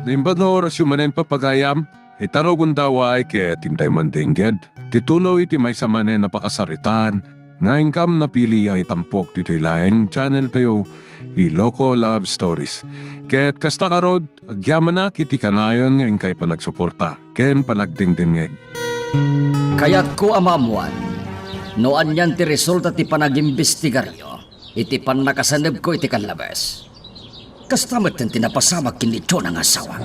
Nimbador syumanen papagayam, itarogun daway kaya tintay mandingged. Tituloy iti may samanen napakasaritan, nga ingkam napili ang itampok dito ilaeng channel kayo, Iloko Love Stories. Kaya't kasta karod, agyaman na kiti kanayon nga ingkay panagsuporta, ken panagdingdingeg. Kaya't ko amamuan, noan yan ti resulta ti panagimbestigaryo, iti pan nakasanib ko iti kanlabes. Kastamat ng tinapasamak kinito ng asawa.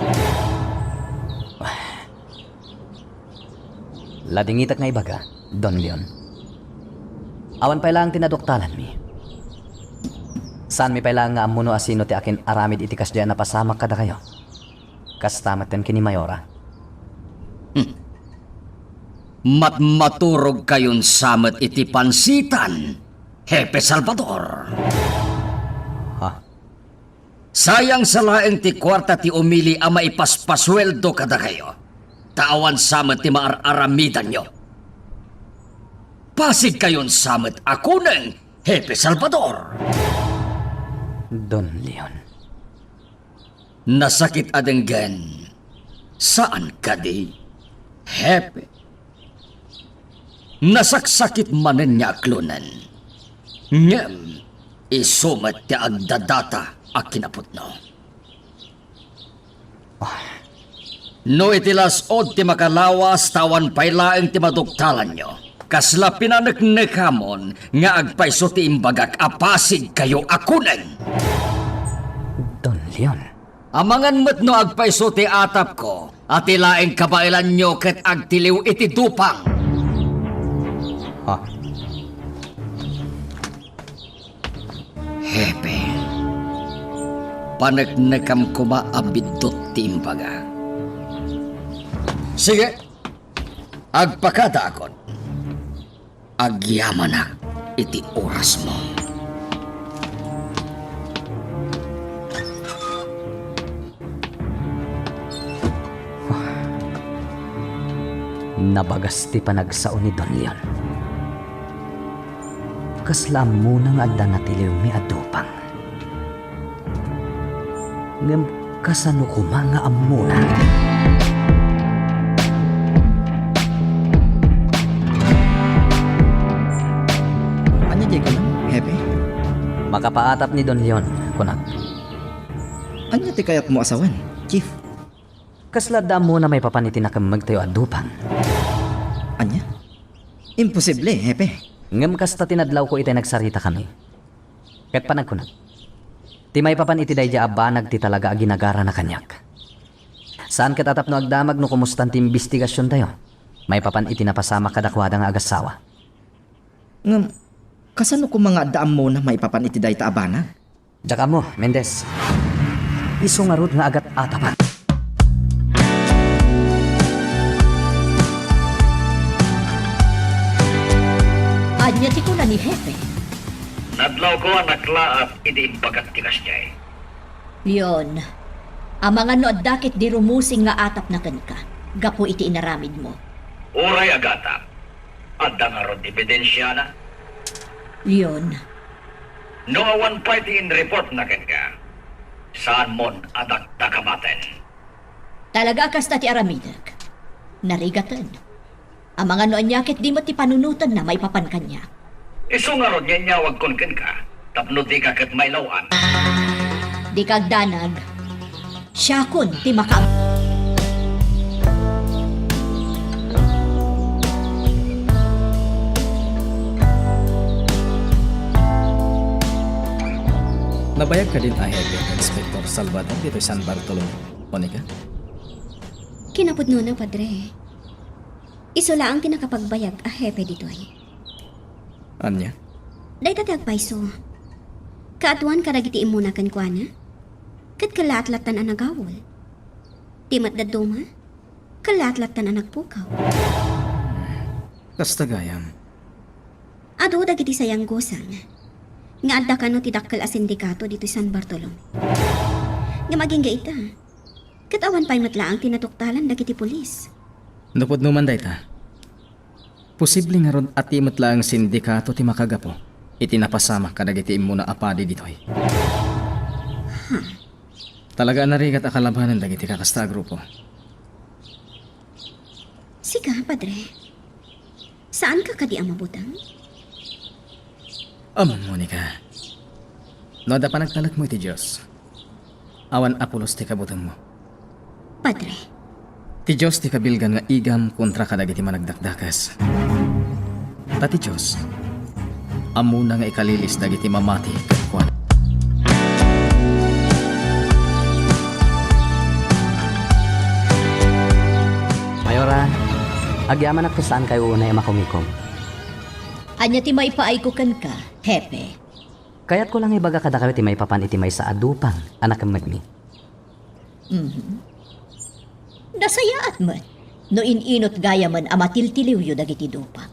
Ladingitak nga ibaga, Don Leon. Awan pa ilang tinadoktalan mi. Saan mi pa ilang nga amuno asino ti akin aramid iti kasdya na pasamak kada kayo? Kastamat ten kini Mayora. Matmaturog kayon samet iti pansitan, Hepe Salvador. Ha? Sayang sa laeng ti kwarta ti umili ang maipaspasweldo kada kayo. Tawan samet ti maararamidan nyo. Pasig kayon samet ako ng Hepe Salvador. Don Leon. Nasakit adenggan. Saan ka di, Hepe? Nasaksakit manen niya aklunan. Ngem, isumat ti agdadata a kinaputno. No itilas od ti makalawas tawan pailaeng ti maduktalan nyo. Kasla pinaneknekamon nga agpaiso ti imbagak apasig kayo akunen. Don Leon. Amangan mo't no agpaiso ti atap ko at ilaeng kabailan nyo ket agtiliw iti dupang. Ha? Hepe, panagnekam ko maabidot ti imbaga. Sige, agpakada akon. Agyaman na iti oras mo. Nabagas ti panagsaon ni Don Leon. Kaslam muna nga adda natiliw mi adupang. Ngem kasano ko mga amuna. Anya di ka lang, Hepe? Makapaatap ni Don Leon, kunak. Anya ti kayat mo asawan, Chief? Kasladam mo na may papaniti na magtayo adupang. Anya? Imposible, Hepe. Ngem kasta tinadlaw ko itay nagsarita kami. Ket panagkunat. Ti may papan iti dayja abanag ti talaga aginagara na kanyak. Saan katatap no agdamag no kumustan ti imbestigasyon tayo? May papan iti napasama kadakwada nga agasawa. Ngam, kasano ko mga daam mo na maipapan iti day taabana? Daka mo, Mendez. Isungarot nga agat atapan. Anya ti kuna ni Hepe. Nadlaw ko ang naklaat iti imbagat tikas niya eh. Leon, ang mga no dakit di rumusing nga atap na ka. Gapo iti inaramid mo. Uray agata. Adda nga ron ebidensya na. Leon, No awan pa iti in report na ka. Saan mon adak takamaten? talaga kasta ti aramidak. Narigatan. Ang mga no anyakit di mo ti panunutan na may papan kanya. Iso nga ron yan nyawag kon ka. Tapno di ka kat may lawan. Di kagdanag. Siya kun ti maka... Nabayag ka din Hepe, Inspector Salvador dito San Bartolome, Monica? Kinapudno na, Padre. Isola ang tinakapagbayag a Hepe dito ay. Anya? Day tatag paiso. Kaatuan karagiti imuna kan kuana. Kat kalatlatan ang nagawol. Timat da duma. Kalatlatan ang nagpukaw. Kastagayam. Ado dagiti sayang gosang. Nga adda ka no tidakkel a sindikato dito San Bartolome. Nga maging gaita. Katawan pa'y matlaang tinatuktalan dagiti pulis. Napod naman dayta. Posible nga ron at imot lang sindikato ti makagapo. Itinapasama kadagiti imuna apadi ditoy. Talaga narigat akalabanan dagiti kakasta grupo. Siga, padre. Saan ka kadi ang mabutang? Amon, Monica. No, da pa nagtalag mo iti Diyos. Awan Apolos ti kabutang mo. Padre, Ti Diyos ti kabilgan nga igam kontra kadagiti managdakdakas. Tati Diyos, amuna nga ikalilis dagiti mamati kakwan. Mayora, agyaman ako saan kayo unay makumikom. Anya ti maipaaykukan ka, hepe. Kaya't ko lang ibaga kada kayo ti may papan iti may sa adupang anak ng magmi. Nasayaat man, no ininot gaya man amatiltiliw yu dagiti dupa.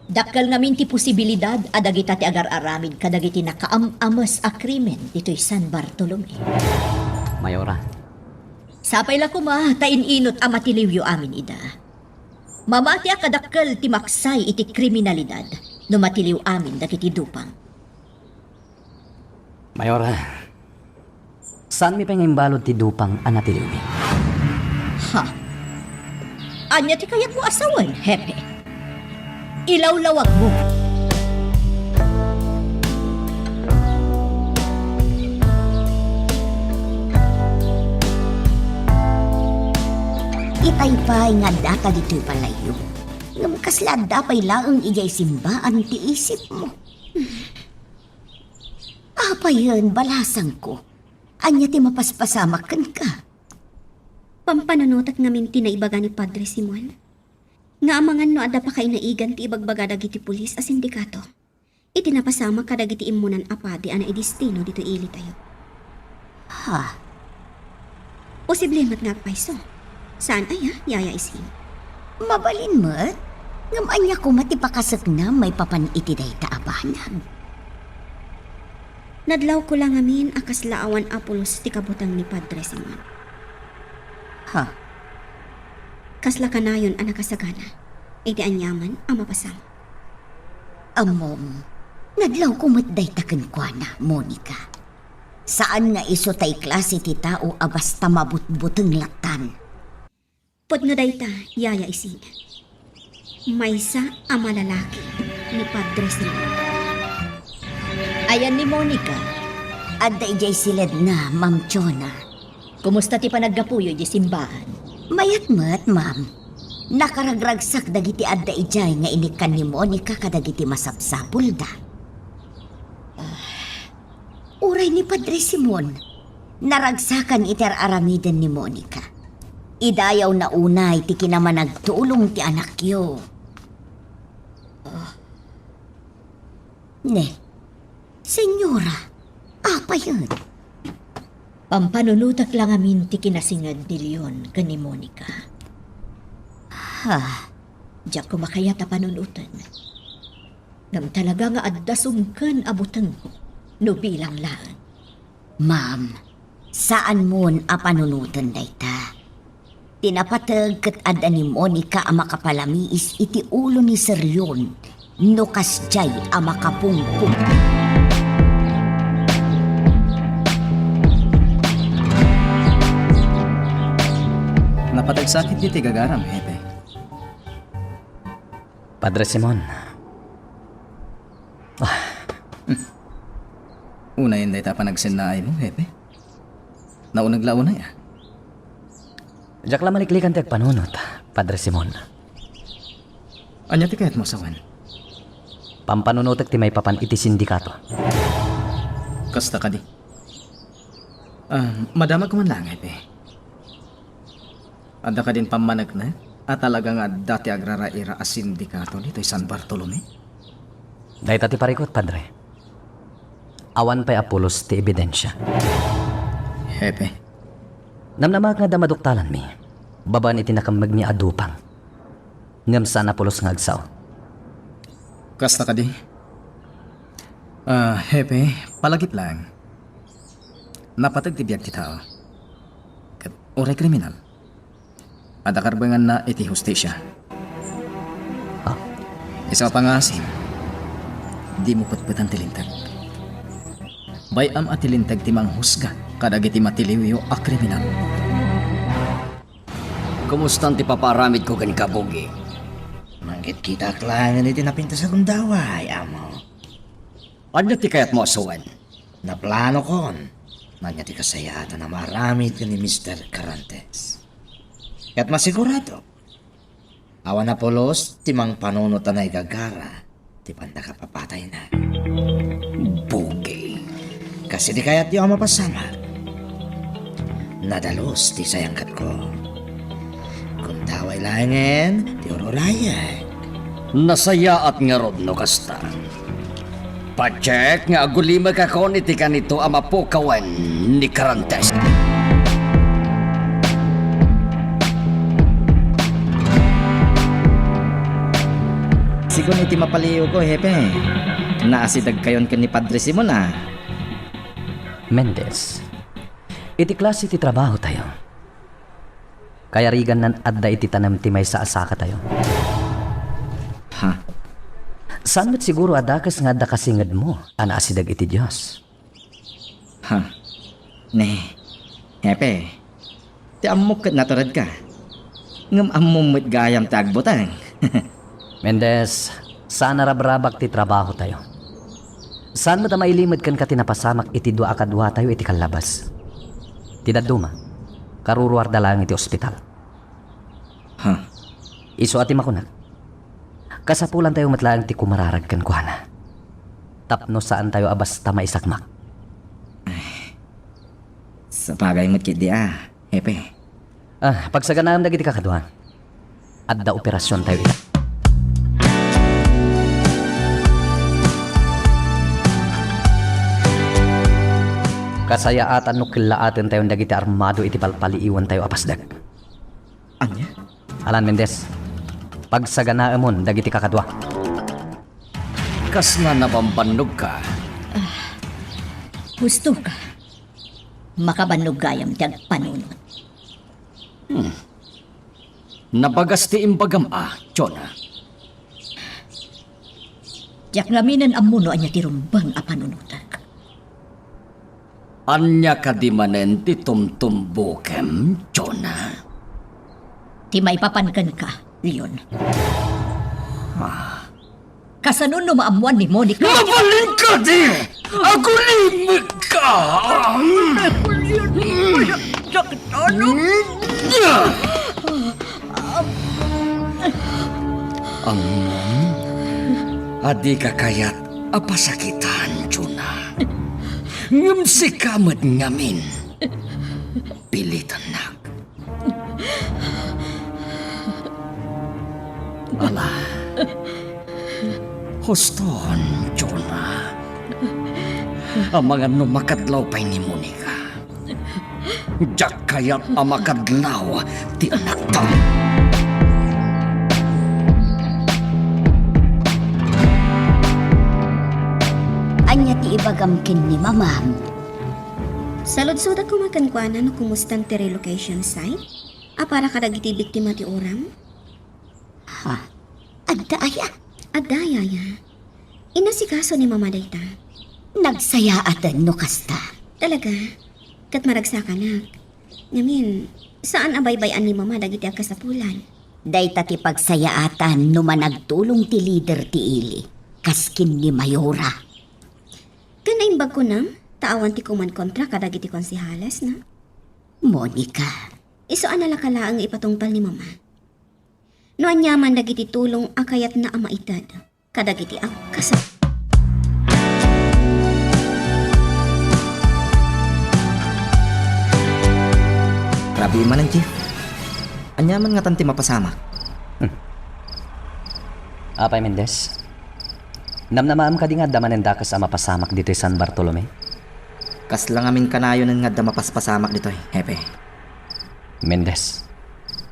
Dakkel ngamin ti posibilidad a dagita ti agar-aramid kadagiti nakaamamas a krimen dito'y San Bartolome. Mayora, Sapay la kuma, ta ininot a matiliw yu amin ida. Mamati a kadakkel ti maksay iti kriminalidad no matiliw amin dagiti dupang. Mayora, saan mi pangimbalod ti dupang anatiliwi? Ha? Anya ti kayat mo asawan, hepe? Ilawlawag mo. Itaypay nga data dito'y palayo. Ngam kasla dapay laang ijay simbaan ti isip mo. Apa yun, balasang ko. Anya ti mapaspasamakan ka. pampanunutat ngamin tinaibaga ni Padre Simon. Nga amangan no adda pa kay naigan ti ibagbaga dagiti pulis a sindikato. Iti napasama ka dagiti imunan apadi ana idistino dito ili tayo. Ha? Posible mat nga paiso. Saan aya, yaya isin? Mabalin mat? Ngam anya ko matipakasak na may papan iti day taabanag. Nadlaw ko lang amin akas laawan Apolos ti kabutang ni Padre Simon. Ha? Kasla kanayon ang nakasagana. Iti anyaman ang mapasang. Amom, nadlaw ko matday taken kwa na, Monica. Saan nga iso tay klase ti tao abasta mabutbuteng latan? Pud nga dayta, yaya isin. Maysa ang malalaki ni Padre Simon. Ayan ni Monica. Adda ijay silid na, Ma'am Chona. Kumusta ti panaggapuyo di simbahan? Mayat mat, ma'am. Nakaragragsak dagiti adda ijay nga inikan ni Monica kadagiti masapsapul da. Uray ni Padre Simon, naragsakan iter aramiden ni Monica. Idayaw na unay ti kinamanagtulong ti anak yo. Ne, senyora, apa yun? Pampanunutak lang amin ti kinasingad ni Leon ka ni Monica. Ha? Diyak ko makayat a panunutan. Ngam talaga nga adda sumkan abutang ko. No bilang laan. Ma'am, saan mon a panunutan dayta? Tinapatag ket adda ni Monica a makapalamiis iti ulo ni Sir Leon, no kasjay a makapungpung. Napatagsakit di tigagaram, Hepe. Padre Simon, Una yun dahil pa nagsinnaay mo, Hepe. Naunag launa ya. diyak lang maliklikan ti agpanunot, Padre Simon. Anya ti kayat mo sawan. Pampanunutak ti may papan iti sindikato. Kasta ka di. Madamag ko man lang, Hepe. Adda ka din pamanag na at talaga nga dati agraraira as sindikato dito'y San Bartolome. Dahil ti parikot, Padre. Awan pa'y Apolos ti ebidensya. Hepe, Namnamag nga damaduktalan mi. Baban iti nakamag ni adupang. Ngam saan Apolos nga agsaw. kasta ka di. Hepe, palagip lang. Napatag ti biyag ti tao. Kat oray kriminal. Ada karbangan na iti hustisya. Ah. Isa pa nga asim. Di mo patpatan tilintag. Bayam at tilintag ti manghusga kadagiti matiliwyo a kriminal. Kumusta ti paparamid ko kan kabugi? Manggit kita kailangan iti napinta sa kundaway, amo. Ano ti kayat mo asuwan? Naplano kon. Nanya ti kasayatan na maramit ka ni Mr. Carantes. Kaya't masigurado. Awan na polos, timang panunutan ay gagara. Ti panda kapapatay na. Bugi. Kasi di kaya't di ako mapasama. Nadalos ti sayangkat ko. Kundaway langin, ti ororaya. Nasaya at nga rod no kasta. Pacheck nga agulima ka kon iti kanito ama po kawan ni Carantes. Sigun iti mapaliw ko, hepe. Naasidag kayon ka ni Padre Simon ah. Mendez, iti klase ti trabaho tayo. Kaya rigan nan adda iti tanam ti may sa asaka tayo. Ha? Saan mo't siguro adakas nga adda kasingad mo, anaasidag iti Diyos. Ha? Ne, hepe. Ti amok kat naturad ka. Ngam amumot gayam tagbutang. Mendez, saan narabrabak ti trabaho tayo? Saan mo ta mailimad kan ka tinapasamak iti dua akadwa tayo iti kalabas? Tidaduma, karuruar da lang iti ospital. Ha? Iso ati makunak. Kasapulan tayo matlaang ti kumararag kan kuhana. Tapno saan tayo abasta maisakmak. Sa bagay mo't kit di ah, hepe. Pagsaganaam na giti kakaduhan. Adda operasyon tayo ita. Kasayaatan no kilaaten tayo dagiti armado iti palpaliiwan tayo apasdag. Anya? Alan Mendez, pagsaganaan mo dagiti kakadwa. Kas nga napambanog ka. Gusto ka. Makabanog gayam tiyag panunot. Napagasti imbagam Chona. Tiyak laminan amuno anya tirumbang a panunutan. Anya ka di manen ti tumtumbukem, Chona. Ti may papankan ka, Leon. Kasanun no maamuan ni Monica. Mabalin ka di! Agulimig ka! Adi ka kayat apasakitan, Chona. Ngam si kamad ngamin. Pilitan nak. Ala. Huston, Chona. Ang mga numakadlaw pa'y ni Monica. Diyak kaya't amakadlaw ti anak to. Anya ti ibagamkin ni mamam. Salud-suda kumakankwana no kumustan ti relocation site? Para kadagiti biktima ti oram? Ha? Adda aya? Adaya ya. Inasikaso ni Mama Dayta. Nagsayaatan no kasta. Talaga? Kat maragsakan na. Ngamin, saan abaybayan ni Mama dagiti akasapulan? Dayta ti pagsayaatan no managtulong ti leader ti ili. Kaskin ni Mayora. Kanaimbag ko na, taawan ti kuman kontra kadagiti konsihalas na. Monica. Iso anala kala ang ipatungpal ni Mama. No anyaman dagiti tulong akayat na ama itad. Kadagiti ang Grabe man ang chief. Anyaman nga tanti mapasama. Apay Mendez, namnamaam ka di nga daman enda kas ama pasamak dito San Bartolome. Kas lang amin kanayon nga da mapaspasamak dito hepe. Mendez,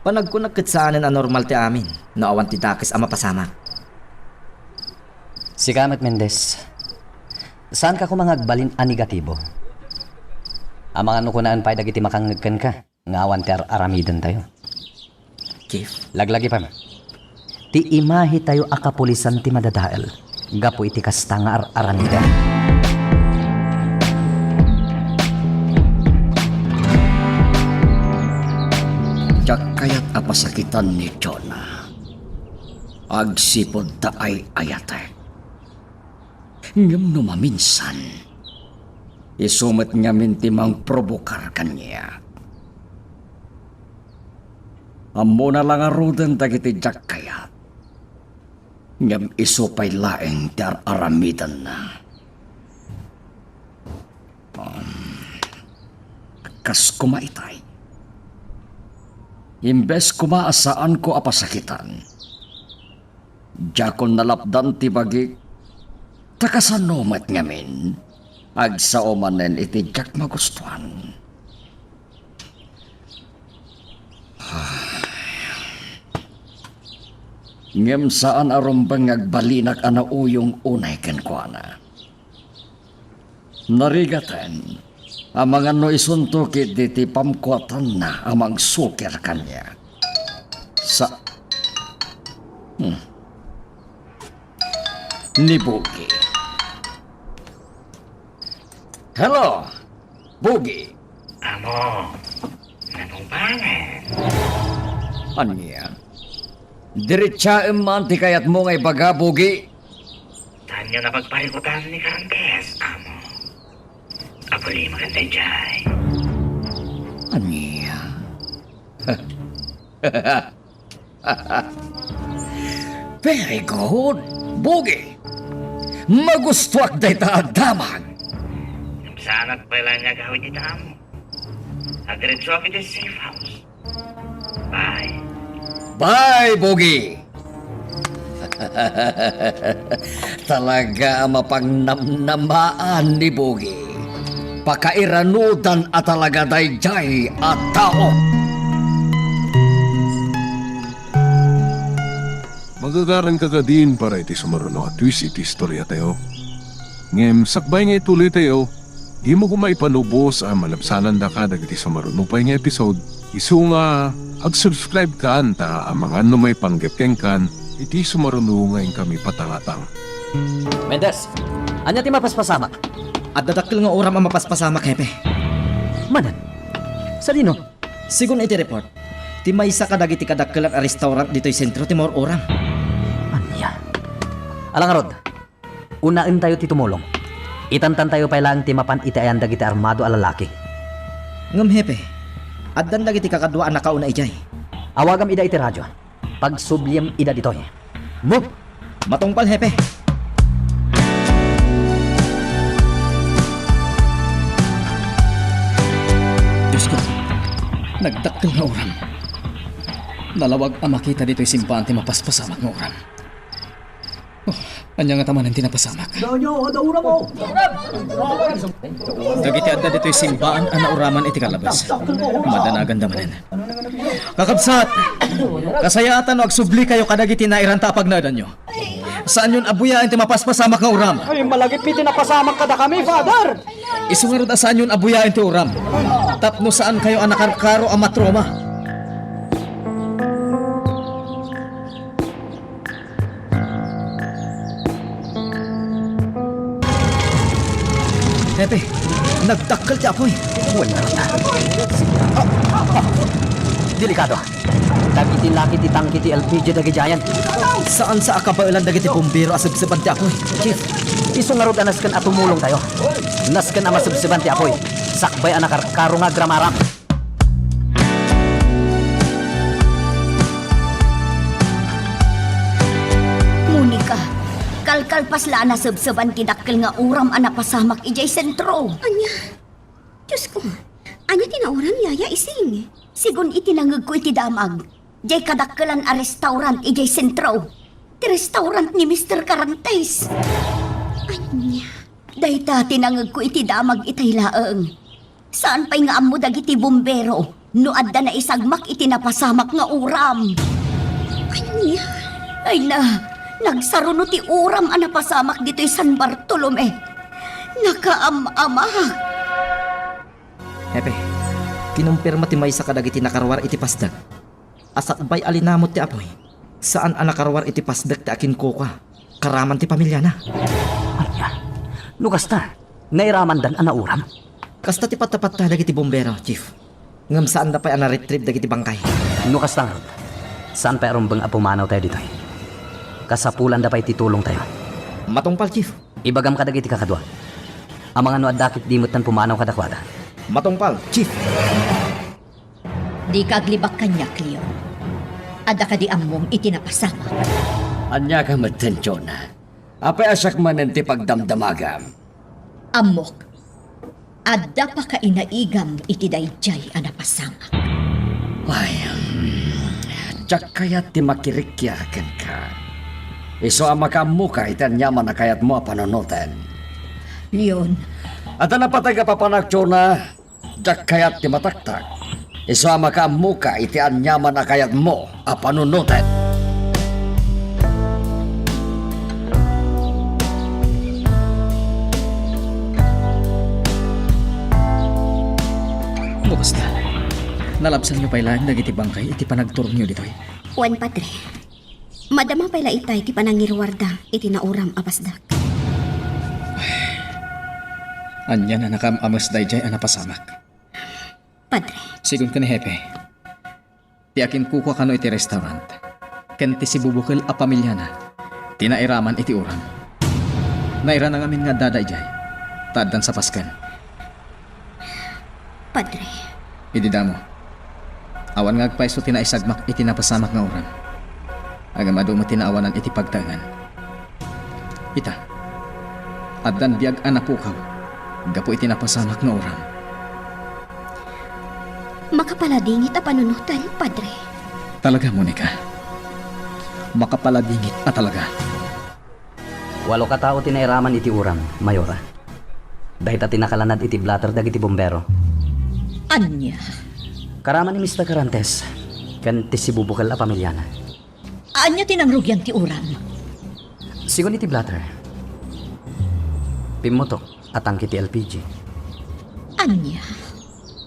Panagkunagkat saanan ang normal ti amin. Naawan ti dakis ama pasamak. si Kamat Mendez, saan ka kumangagbalin a negatibo? Ang mga nukunaan pa'y dagiti makangagkan ka, ngawan ti aramidan tayo. Chief, Laglagi pa man. Ti imahi tayo akapulisan ti madadael. Gapo iti kasta nga aramidan. apasakitan ni Jonah. Agsipod ta ay ayate. Ngam no maminsan, isumat nga mintimang provokar kanya. Amo na lang arudan dagiti jak kayat. Ngam isupay laeng dar aramidan na. Kas kumaitay. Imbes kumaasaan ko apasakitan. Jakon nalapdan ti bagi. Takasanomat ngamin. Agsaomanen iti jak magustuhan. Ngem saan arumbang agbalinak ana uyong unay kenkwana. Narigatan, amang ano isuntukit diti pamkuatan na amang suker kanya. Ni Bugi. Hello, Bugi. Amo, anong pangan? Anya? Diretsa man ti kayat mo ngay baga, Bugi. Saan nyo napagparikutan ni Karantes, amo? Apuli maganda dyan. Anya? Very good, Bugi. Magustuak day ta damag. Saan at pala niya gawin dito, amo? Agretso ako di safe house. Bye. Bye, Bugi. Talaga mapangnamnamaan ni Bugi. Pakairanudan at talaga dayjay at tao. Magagaran ka din para iti sumaruno at twist iti istorya tayo. Ngem sakbay nga ituloy tayo, di mo kumaipanubos ang malabsanan da ka dagiti sumaruno pa nga episode. Isu nga ag-subscribe ka anta ang mga ano may panggepkeng kan iti sumaruno ngayon kami patangatang. Mendes, anya ti mapaspasamak? At dadakil nga oram ang mapaspasamak, hepe. Manan? Salino? Sigun iti report, ti maysa ka dagiti kadakkel a restaurant dito'y sentro ti Mor oram. Anya? Alang Rod, unain tayo ti tumulong. Itantan tayo pa lang ti mapan itayan dagiti armado a lalaki. Ngam hepe, addan dagiti kakadwa na kauna ijay. Awagam ida iti radyo. Pag subliem ida ditoy. Move! Matungpal, hepe. Diyos ko, nagdakkel nga oram. Nalawag ang makita dito'y simbahan ti mapaspasamak nga oram. Oh, anya nga taman ang tinapasamak. Dagiti adda dito'y simbahan ang nauraman iti kalabas. Madanagan damanen. Kakabsat! Kasayaatan o agsubli kayo kadagiti nairanta pagnadan nyo. Saan yun abuyaan ti mapaspasamak nga oram? Ay, malagip iti napasamak kada kami, Father! Isungarod saan yun abuyaan ti oram? Tapno saan kayo anakarkaro ang matroma? Hepe, nagdakkel ti apoy. Wala na. Delikado. Dagiti laki ti tangki ti LPG dagi giant. Saan sa akabailan dagiti bumbero asabsaban ti apoy? Chief, iso nga rod anaskan at tumulong tayo. Naskan ang masabsiban ti apoy. Sakbay anakarkaro nga gramarak. Monica, kalkalpas la na sabsaban tinakkel nga uram ana pasamak ijay sentro. Anya? Diyos ko, anya tinauran yaya ising. Sigun itinangag ko iti damag. Jay kadakkelan a restaurant ijay sentro. Ti restaurant ni Mr. Carantes. Anya? Dayta tinangag ko iti damag itay laeng. Saan pa'y nga amo dagiti bumbero? No adda na isagmak iti napasamak nga uram. Anya? Ay na, nagsaruno ti uram a napasamak dito'y San Bartolome. Nakaamamah. Hepe, kinumpirma ti maysa kadagiti nakarwar iti pasdag. Asakbay alinamot ti apoy. Saan ang nakarwar iti pasdag ti akin kuka? Karaman ti pamilya na. Anya? Lukas na. Nairaman dan ana uram. Kasta ti patapat ta dagiti bombero, chief. Ngam saan da pa'y ana retrieve dagiti bangkay. Nukas tangrod. Saan pa bang apumanaw tayo dito? Kasapulan da pa'y titulong tayo. Matungpal, Chief. Ibagam kadag iti kakadwa. Ang mga nuadakit dimot tan pumanaw kadakwada. Matungpal, Chief. Di kaglibak kanya, Cleo. Ada ka di among itinapasama. Anya ka matensyon na. Apay asak manen ti pagdamdamagam. Amok. Ada pa ka inaigam iti dayjay a napasama. Ay, tsak kayat ti makirikyakan ka. Iso ang makamu ka itan nyaman na kayat mo panonoten. Leon, At ang napatay ka papanakcho na, tsak kayat ti mataktak. Iso ang makamu ka itian nyaman na kayat mo panunuten. Bukas na. Nalabsan nyo pailan dagiti bangkay iti panagturong nyo dito. Wan, Padre. Madama pala itay ti panangirwarda iti nauram apasdak. Anya na nakamamas dayjay ang napasamak. Padre, Sigun ka ni Hepe. Ti akin kuko kano iti restaurant. Ken ti si bubukil a pamilya na. Tinairaman iti uram. Naira na ngamin nga dadayjay. Taddan sa paskan. Padre, Ididamo. Awan nga agpaiso tinaisagmak iti napasamak nga uram. Agamado mo tinaawanan iti pagtangan. Ita. Addan biag anapukaw. Gapo iti napasamak nga uram. makapaladingit a panunutan, Padre. Talaga, Monica. Makapaladingit na talaga. 8 ka tao tinairaman iti uram, Mayora. Dahil ta tinakalanad iti blatter dagiti bombero. Anya, Karaman ni Mr. Carantes, kan ti si bubukal a pamilyana. anya tinangrugyan ti uram. Sigon iti blatter. Pimutok at ang kiti LPG. Anya,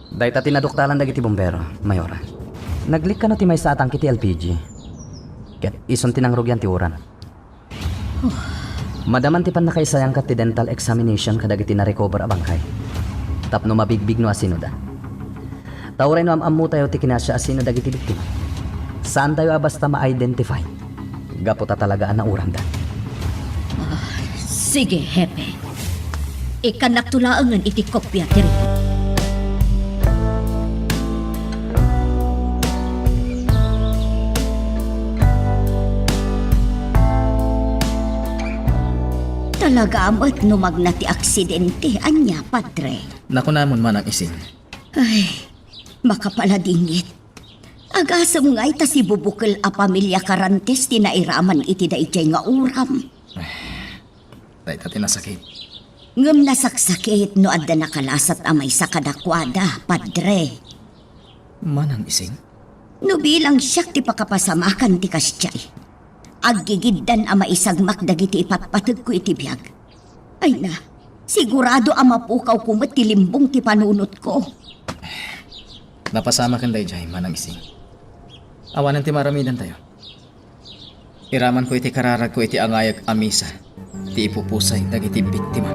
Dahil ta tinaduktalan dagiti bombero, Mayora. Naglik ka no ti may sa atang kiti LPG. Ket ison tinangrugyan ti uran. Madaman ti pan nakaisayang kat ti dental examination kadagiti na-recover a bangkay. Tapno mabigbig no asino da. Tauray no amamu tayo ti kinasya asino dagiti biktima. Saan tayo basta ma-identify? Gapo ta talaga na uram da. sige, Hepe. Ikanagtulaangan iti kopya ti report. Talaga amat no magnati aksidente, anya, Padre. Naku namon man ang isin. Ay, makapaladingit. Agasam nga ita si bubukil a pamilya Carantes tinairaman iti daitjay nga uram. Dahil ta tinasakit. Ngem nasaksakit no adda nakalasat amay sa kadakwada, Padre. Man ang isin? No bilang siyak ti pakapasamakan ti kasyay. Aggigiddan a maisagmak dagiti ipatpatag ko iti biyag. Ay na, sigurado a mapukaw kumat ti limbong ti panunot ko. Napasama kan dayjay man ang isin. Awanan ti maramidan tayo. Iraman ko iti kararag ko iti angayag amisa. Ti ipupusay dagiti biktima.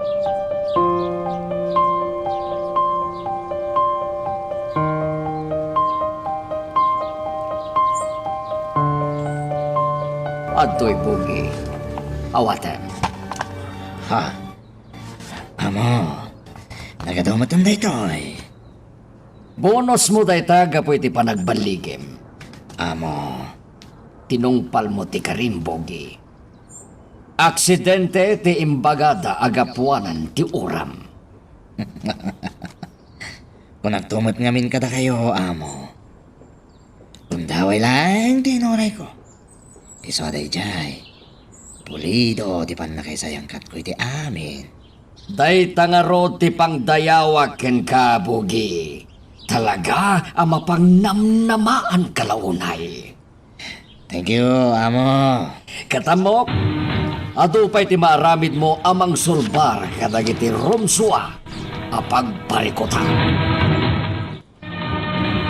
Adto'y pugi. Awatan. Ha? Amo, nagadumatang da ito eh. Bonus mo day taga po iti panagbaligim. Amo, Tinungpal mo ti karimbogi. Aksidente ti imbagada agapuanan ti uram. kung nagtumot ngamin kada kayo, amo. Kung daway lang, tinuray ko. Iso day jay. Pulido, di pan nakaisayang kat ko iti amin. Day tangaro ti pangdayawak ken kabugi. Talaga ang mapangnamnamaan kalaunay. Thank you, amo. Katamok, adupay ti maaramid mo amang sulbar kadagiti rumsua apagparikutan.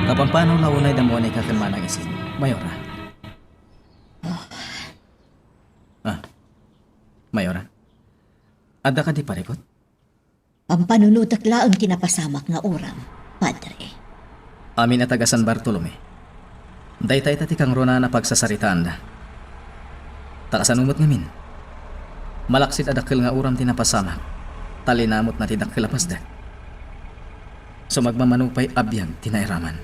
Kapampano launay da Monica kan man ang isin. Mayora. Mayora. Adda ka di parikot? Ang panunutak laang tinapasamak nga uram, Padre. Amin na taga San Bartolome. Daytay tati kang rona na pagsasaritaan da. Takasanumot ngamin. Malaksit adakil nga uram tinapasama. Talinamot na tidakil apas da. So magmamanupay abyag tinairaman.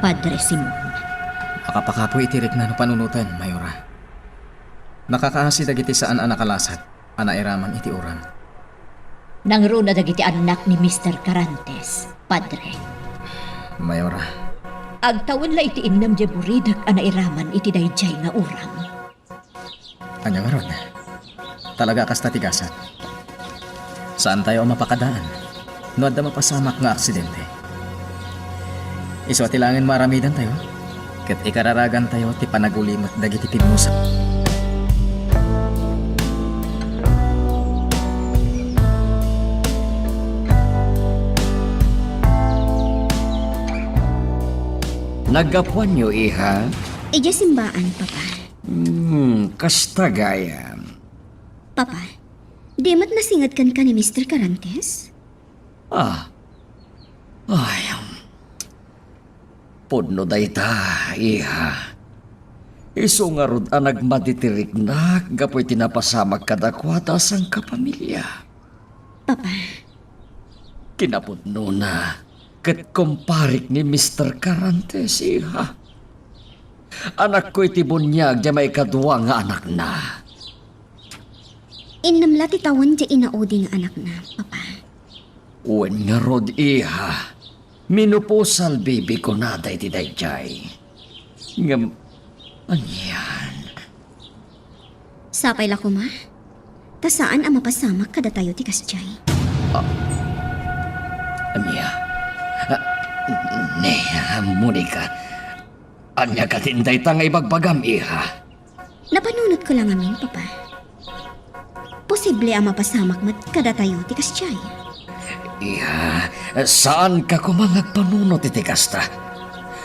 Padre Simon, Makapakapo itirik na no panunutan, Mayora. Nakakaasi dagiti saan anakalasat, anairaman iti uram. nangro na dagiti anak ni Mr. Carantes, Padre. Mayora, Agtawon la iti innam di buridag anairaman iti dayjay nga uram. anya nga ron. Talaga kas tatigasan. Saan tayo mapakadaan? No adda mapasamak nga aksidente. Iso tilangin maramidan tayo. Ket ikararagan tayo ti panagulimot dagiti tinusa. Nagapuan niyo, iha? Iya simbaan, Papa. Kasta gayam. Papa, di mat nasingat kan ni Mr. Carantes? Ay, podno dayta, iha. Iso nga rod anag matitirik na, gapoy tinapasamag kadakwata sang kapamilya. Papa, Kinapudno na, ket kumparik ni Mr. Carantes, iha. Anak ko iti bunyag, di may kadwa nga anak na. innamla ti tawan di inaudi nga anak na, Papa. Uwan nga rod, iha. Minupusal baby ko na day ti dayjay. Ngam, anyan. Sapay la ko, ma. Ta saan ang mapasamak kada tayo ti kasjay? Anya. Monica. Anya katinday tangay bagbagam, iha. Napanunot ko lang amin, Papa. Posible ang mapasamak mat kada tayo ti kasjay. Iha, saan ka kumangag panunot iti kasta?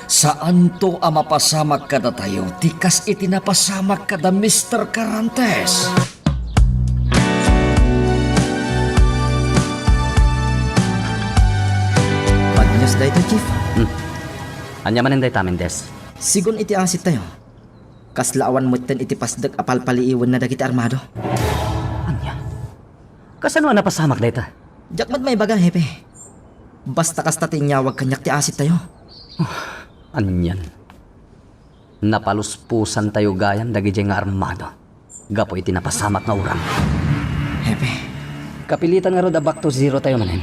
Saan to ang mapasamak kada tayo? Tikas itinapasamak kada Mr. Carantes. Pagnyas dayto, Chief. Anya manin day tamin des. Sigun iti asit tayo. Kaslaawan mo ten iti pasdag apal paliiwan na dagiti armado. Anya? Kasano na pasamak dayta? Jakmat may baga, hepe. Basta kas tatinyawag kanyak ti asit tayo. Anyan. Napaluspusan tayo gayam dagiti nga armado. Gapo iti napasamak nga urang. Hepe, Kapilitan nga rod a back to zero tayo manin.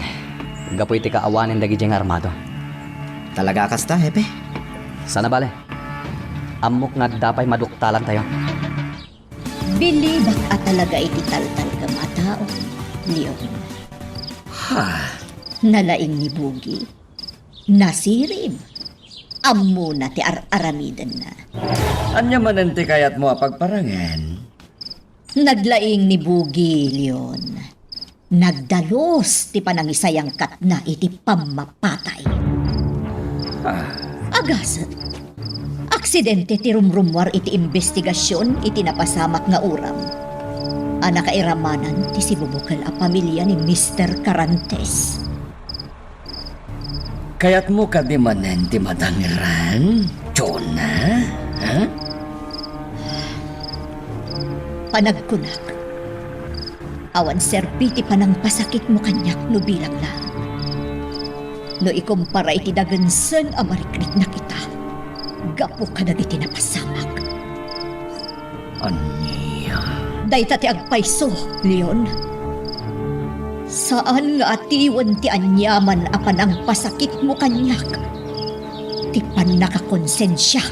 Gapo iti kaawanin dagiti nga armado. talaga kas ta, hepe. Sana bale. Amok nga dapay maduktalan tayo. Bilibak at talaga iti taltal ka matao, Leon. Nalaing ni Bugi. Nasirib. Ammo na ti aramidan na. Anya manenti kayat mo apagparangan? Naglaing ni Bugi, Leon. Nagdalos ti panangisayang kat na iti pamapatay. Agasat. Aksidente ti rumrumwar iti investigasyon iti napasamak nga uram. Anakairamanan ti sibubukal a pamilya ni Mr. Carantes. Kayat mo ka di manen ti madangiran? Jonah? Ha? Panagkunak. Awan serpiti panang pasakit mo kanyak no bilang lang. No ikumpara iti dagansan a marikrik na kita. Gapo ka dagiti napasamak. Anya? Dayta ti agpayso, Leon. Saan nga atiwan ti anyaman a panang pasakit mo kanyak? Ti panakakonsensya,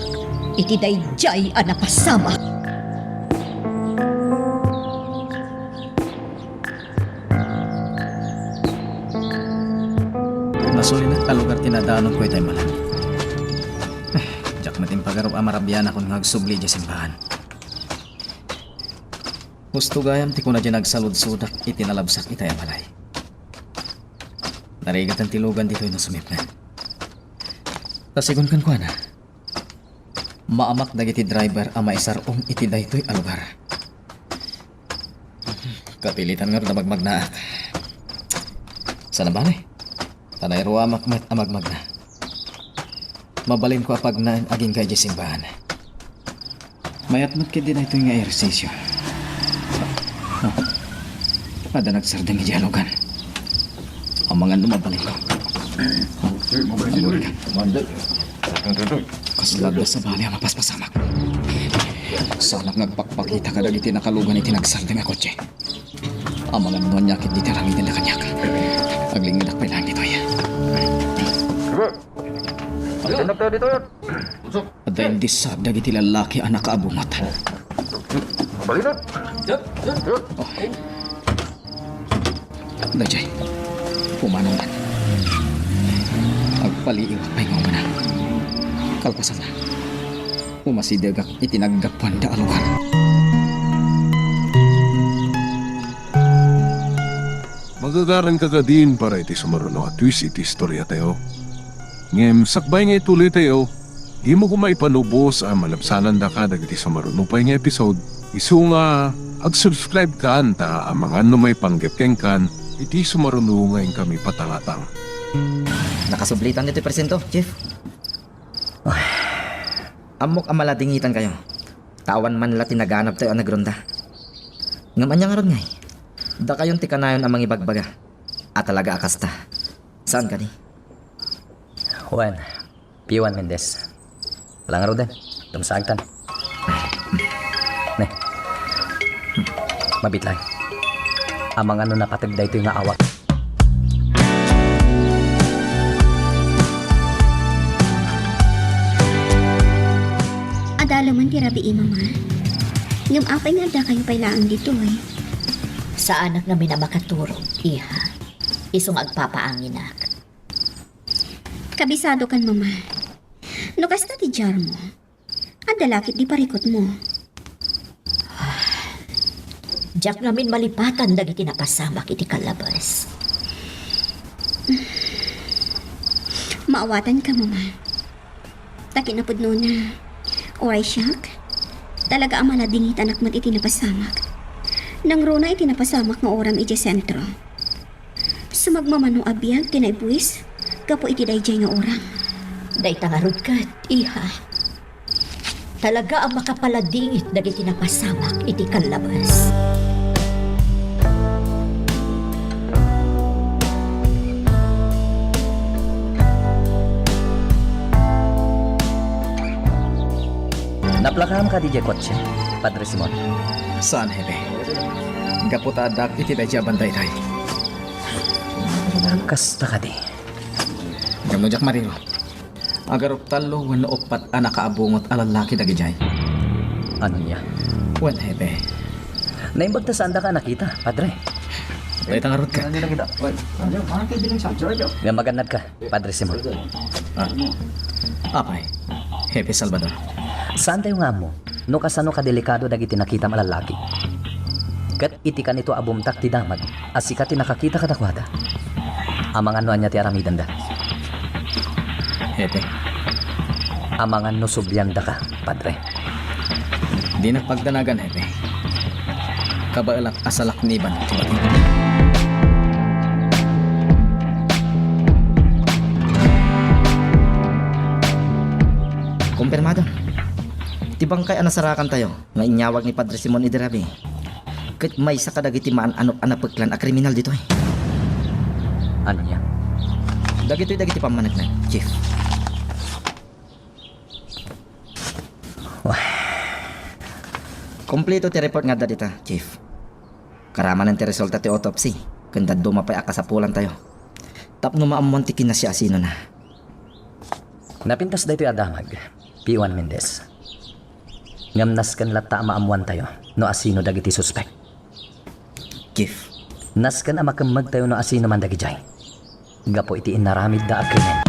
iti dayjay a napasamak. Nasulit na kalugar tinadaanon ko itay malang. Jak matin pagaraw amarabyan akong nagsubli dya simbahan. Gusto gayam ti ko na dyan nagsalud-sudak itinalabsak itay amalay. Narigat ang tilugan dito yung nasumipnan. Tasigon kan ko na. Maamak dagiti driver ama isarong iti daytoy alugar. Kapilitan nga rin na magmagnaat. Sana ba ni? Tanay ruamak mat amagmag na. Mabalin ko apag na aging kay simbahan. Mayat mat kid din ito nga ehersisyo. Ada nagsardang ijalogan. Ang mga lumabalin ko. Kaslada sa bali ang mapaspasamak. Sanak nagpakpakita ka dagiti nakalugan iti nagsardang nga kotse. Ang mga nuanyakit di taramitin na kanyak. Aglingin akpay lang dito ya. At dahil di sabdag iti lalaki ang nakaabungot. Oh. Dajay, pumanong man. Agpaliiw at pahingaw mo na. Kalpasan na. Umasidag itinaggapuan da alugan. Magagaran ka din para iti sumaruno at twist iti istorya tayo. Ngem, sakbay nga ituloy tayo, di mo kumaipanubos ang malapsanan da ka dagiti sumaruno pa nga episode. Isu nga, ag-subscribe ka anta ang mga may panggepkeng kan, iti sumaruno ngayon kami patangatang. Nakasublitan dito presento, Chief. Amok ang maladingitan kayo. Tawan man la tinaganap tayo ang nagronda. Ngaman niya nga ron ngay. Da kayong tikanayon ang mga ibagbaga. At talaga akasta. Saan ka ni? Juan, P1 Mendez. Walang aro din. Tumasagtan. Ne. Mabit lang. Amang ano napatagda ito yung awak. Adalo man tirabi mama. Ngam apay nga da kayo pailaan dito eh. Sa anak namin na makaturog, iha. Isong agpapaanginak. Kabisado kan mama. No kasta ti jar mo. Adalakit di parikot mo. Diyak namin malipatan dagiti napasamak iti kalabas. Maawatan ka mama. Takinapod no na. Why shock? Talaga ang maladingit anak mo't itinapasamak. Nang rona itinapasamak nga oram iti sentro. Sumagmamanong abiyag tinaybuis. Kapo iti dayjay nga orang. Day tangarod kat, iha. Talaga ang makapaladingit dagiti napasamak iti kalabas. Naplakam ka DJ Kotse, Padre Simon. Saan, Hebe? Gaputadak iti dadya bantay tayo. Kasta ka di. Gamno jak marino. Agarop talo wano opat anak kaabungot alalaki dagijay. Ano niya? Wan, Hebe. Naimbag ta saan da ka nakita, Padre? Dahil tangarot ka. Nga magandad ka, Padre Simon. Apay, Hebe Salvador. Saan tayo nga mo? No kasano kadelikado dagiti nakita malalaki. Kat iti ka nito abumtak ti damag, asika ti nakakita kadakwada. Amangan no anya ti aramidan da. Hebe, Amangan no subyan da ka, Padre. di na pagdanagan, Hebe. Kabaalak asalak niban, tibati. Kumpirmado. Tibang kay anasarakan tayo nga inyawag ni Padre Simon Iderabi. Ket may sa kadagiti maan anop anapeklan a kriminal dito eh. Ano niya? Dagitoy dagiti pamanagnan, Chief. Kompleto ti report nga dita, Chief. Karaman ti resulta ti autopsy. Kanda dumapay akasapulan tayo. Tapno maamon ti kinasya asino na. Napintas dito adamag, P1 Mendez. Ngamnas kan lata maamuan tayo, no asino dagiti suspect. Chief, Naskan amakamag tayo no asino man dagijay. Gapo iti inaramid da agreement.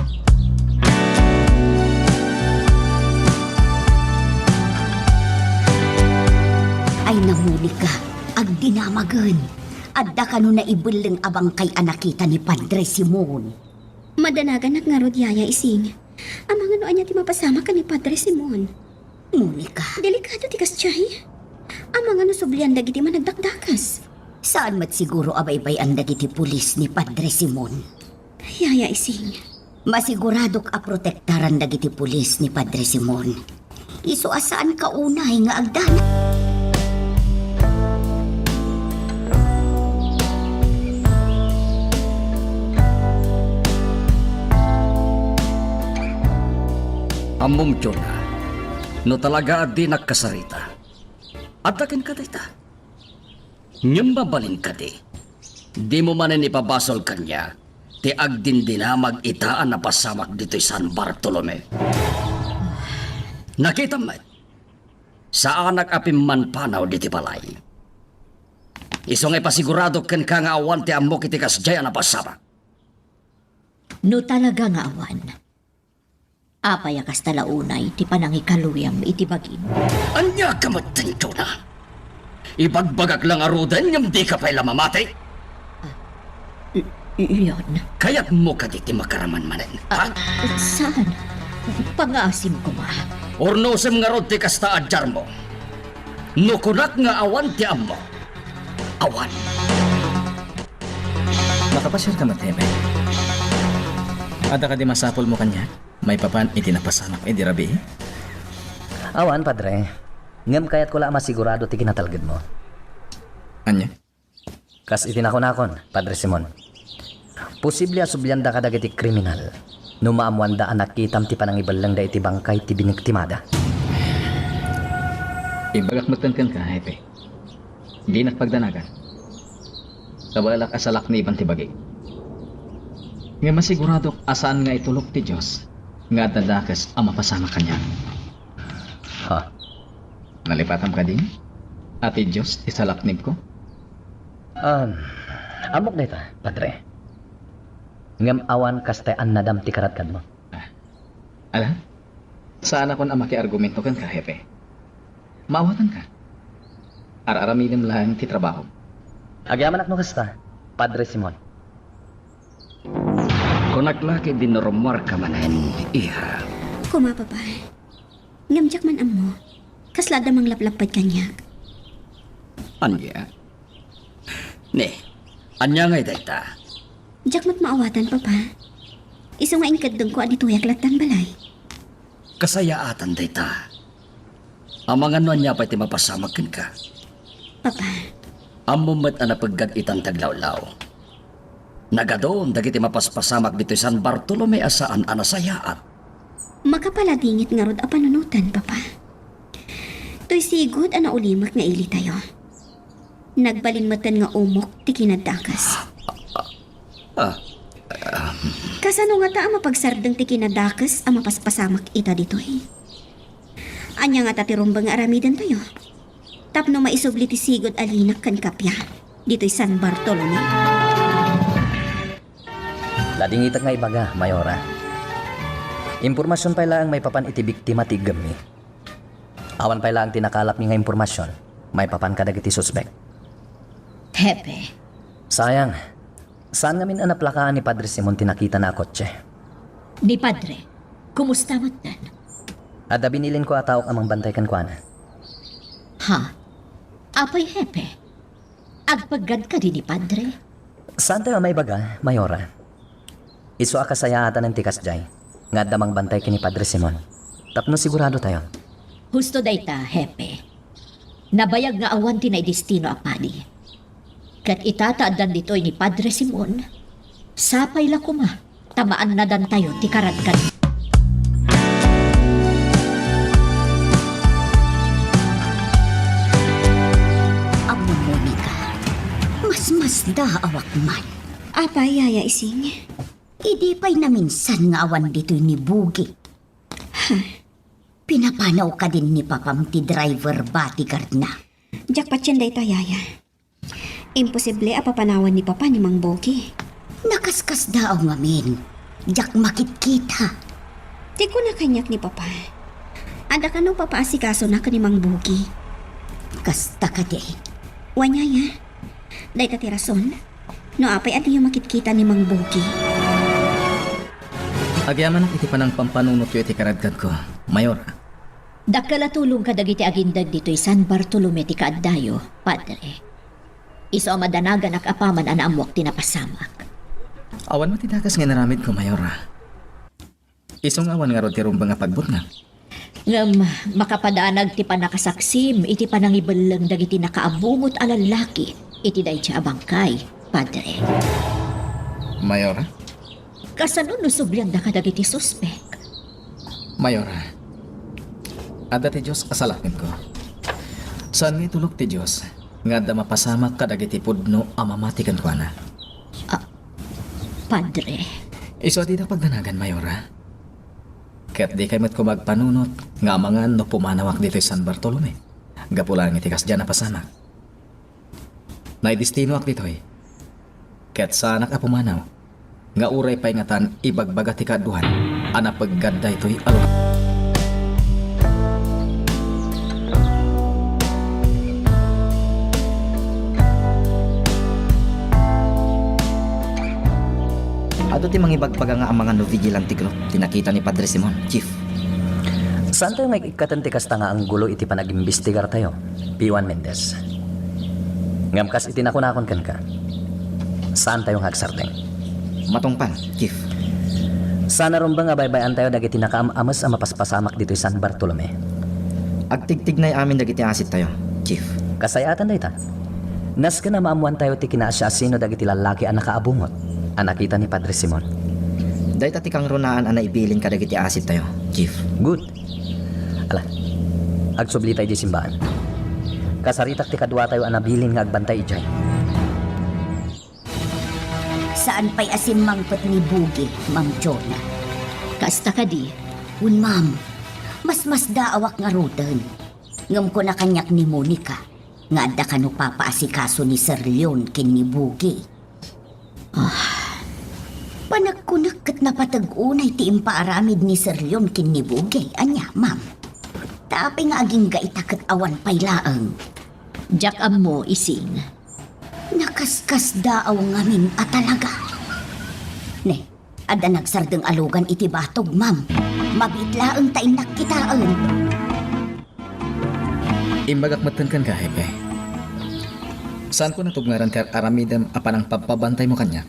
Ay namuli ka, agdinamagan. Adda ka no na ibuling abang kay anakita ni Padre Simon. Madanagan at nga rod yaya ising. Ang mga noan niya ti mapasama ka ni Padre Simon. Monica, Delikado ti kastsay. Ang mga nusublian dagiti man nagdakdakas. saan mat siguro abay-bay ang dagiti pulis ni Padre Simon? Yaya ising. Masiguradok a protektaran dagiti pulis ni Padre Simon. Isu asaan ka unay nga agdana. Among Jonah, no talaga di nagkasarita. At akin ka dita. Nyambabalin ka di. Di mo manin ipabasol kanya, ti agdin na mag-itaan na pasamak dito'y San Bartolome. Nakita mo, sa anak apim man panaw diti balay. Isong ipasigurado ken ka nga awan ti amok iti kasjaya na pasamak. No talaga nga awan. Apay akas talaunay ti panangikaluyam iti bagin. Anya ka matento na. Ibagbagak lang arudan yung di ka pa'y lamamati. Iyon. Kaya't mo ka diti makaraman manen. Ha? Saan? Pangasim ko ma. Ornosem nga rod ti kasta adjar mo. Nukunak nga awan ti ammo. Awan. Makapasyal ka mateme. Ada ka di masapol mo kanya? May papan itinapasamak di rabi? Awan, padre. Ngam kayat ko lang masigurado ti kinatalgid mo. Anya? Kas itinakon-akon, Padre Simon. Posible asubyanda ka dagiti kriminal. Numaamuanda anak kitam ti panangibalang da iti bangkay ti biniktimada. Ibagak magtangkan ka, Hepe. Di nakpagdanagan. Kabalak asalak ni ibang tibagay. Nga masigurado asaan nga itulok ti Diyos nga dadakas ang mapasama kanya. Ha? Nalipatam ka din? Ati Diyos, isalaknib ko? Amok na ita, Padre. Ngam awan kastean nadam ti karatkad mo. Ala? Saan ako na makiargumento kan ka, Hepe? Maawatan ka. Araraminim lang ti trabaho. Agyaman no kasta, Padre Simon. Kung naglaki din normal ka manen, iha. Kuma, papa. Ngamjak man amo. Kaslada mang laplapad kanya. Anya? Ne, anya ngay dayta. Jak mat maawatan, papa. Iso nga inkadong ko adituyak latan balay. Kasayaatan dayta. Amang ano niya pa'y timapasamakin ka. Papa, Amumat na napaggag itang taglawlaw. Nagadon, dagiti mapaspasamak dito San Bartolome asaan anasayaat. makapaladingit nga rod a panunutan, papa. To'y sigod ana ulimak nga ili tayo. Nagbalinmatan nga umok ti kinadakas. Kasano nga ta ang mapagsardeng ti kinadakas ang mapaspasamak ita dito Anya nga tatirumbang nga aramidan tayo. Tapno maisubli ti sigod alinak kan kapya. Dito'y San Bartolome. Lading itak nga ibaga, Mayora. Impormasyon pa lang may papan iti biktima ti gami. Awan pa lang tinakalap ni nga impormasyon, may papan kadag iti suspect. Hepe, Sayang, saan nga min anaplakaan ni Padre Simon tinakita na kotse? ni Padre, kumusta mo tan? Ada binilin ko atawak amang bantay kan kuana. Ha? Apay Hepe, agpagad ka din ni Padre? Saan tayo may baga, Mayora? Iso akasayaatan ng tikas jay, nga damang bantay kini Padre Simon. Tapno sigurado tayo. Husto dayta, Hepe. Nabayag nga awan ti na destino apani. Kat itataadan dito'y ni Padre Simon, sapay la kuma, tamaan na dan tayo ti karadkan. Amo Monica, mas daawak man. Apay, yaya ising. Idi pa'y na minsan nga awan dito'y ni Bugi. Pinapanaw ka din ni Papam ti driver bodyguard na. Jak patyan day ta, yaya. Imposible apapanawan ni papa ni Mang Bogi. Nakaskas daw nga min. Jak makit-kita. Di ko na kanyak ni papa. Ada ka no papa asikaso na ka ni Mang Bogi. Kasta ka di. Wanyaya. Day ta ti rason. No apay at yung makitkita ni Mang Bogi. Agyaman iti panang pampanunot yu iti karadkad ko, Mayor. Dakala tulong ka dagiti agindag dito'y San Bartolome ti kaaddayo, Padre. Iso ang madanagan ak apaman anaamwak tinapasamak. Awan mo titakas nga naramid ko, Mayor. Isong awan nga ro ti rumba nga pagbut nga. Ngam makapadanag ti panakasaksim, iti panangibalang dagiti nakaabungot a lalaki, iti day siya abangkay, Padre. Mayora? Kasano nusubliang da ka dagiti suspek? Mayora. Ada ti Diyos kasalakin ko. Saan nga itulog ti Diyos? Nga da mapasamak ka dagiti pudno amamatikan ko na. Padre, Iso di na pagdanagan, Mayora. Kaya't di kayo mat ko magpanunot nga mga no pumanawak dito San Bartolome. Gapulang itikas dyan na pasamak. Naidistino ak dito eh. Kaya't sanak a pumanaw. Nga uray pa'y ngatan ibagbaga ti kaduhan. Ana pagganda ito'y alun. Ato ti mangibagpaga nga ang mga no vigilante group tinakita ni Padre Simon, Chief. Saan tayo may ikatantikas nga ang gulo iti panag-imbestigar tayo? P1 Mendez. Ngamkas iti nakunakon kan ka. Saan tayo hagsardeng? Matungpan, Chief. Sana ron ba nga baybayan tayo dagiti nakaamamas ang mapaspasamak dito San Bartolome? Agtigtig na amin dagiti asit tayo, Chief. Kasayatan da ita. Nas ka na maamuan tayo ti kinaasya sino dagiti lalaki ang nakaabungot. Ang nakita ni Padre Simon. Dahil tati kang runaan ang naibilin ka dagiti asit tayo, Chief. Good. Ala, agsubli tayo di simbahan. Kasaritak ti kadwa tayo ang nabilin nga agbantay ijay. Saan pa'y asin mangkot ni Bugi, Ma'am Jonah? kasta ka di. Un, ma'am, mas daawak nga rutan. Ngam ko na kanyak ni Monica. Nga adda ka no papaasikaso ni Sir Leon kin ni Bugi. Panagkunak kat napatag-unay ti impaaramid ni Sir Leon kin ni Bugi. Anya, ma'am. Tapi nga aging gaitakat awan pay laang. Jak mo ising. Nakaskas daaw ngamin at talaga. Ne, ada nagsardeng alugan iti batog, ma'am. Mabitlaang tayo nakitaan. Imbagak matan kan ka, Hepe. Saan ko natugnaran ti aramidem apan ang pagpabantay mo kanya?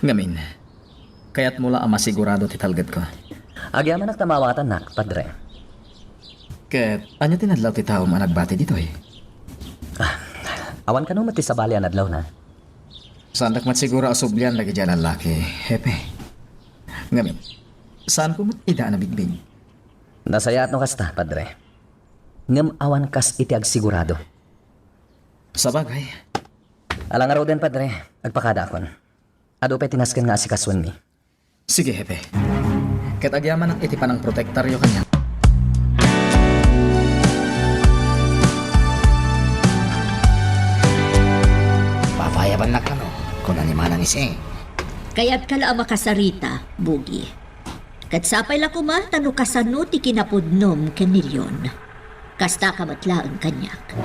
Ngamin, kaya't mula ang masigurado ti talgad ko. Agyaman ak tamawatan nak, Padre. Ket, anya tinadlaw ti tao managbati dito eh. Awan ka nung mati sa bali ang adlaw na. Saan dak matsiguro asublian lagi dyan ang laki, Hepe. Ngamin, saan ko matida na bigbig? Nasaya at no kasta, Padre. Ngam awan kas iti agsigurado. Sa bagay, Alang araw din, Padre. Agpakada akon. Ado pa tinaskan nga asikasuan mi. sige, Hepe. Ket agyaman ang iti panang protektaryo kanya. Papayaban na ka no, kung animanang ising. Kaya't kala makasarita, Bugi. Katsapay la kuma, tano kasano ti kinapudnom kanilyon. Kasta kamatlaan kanyak.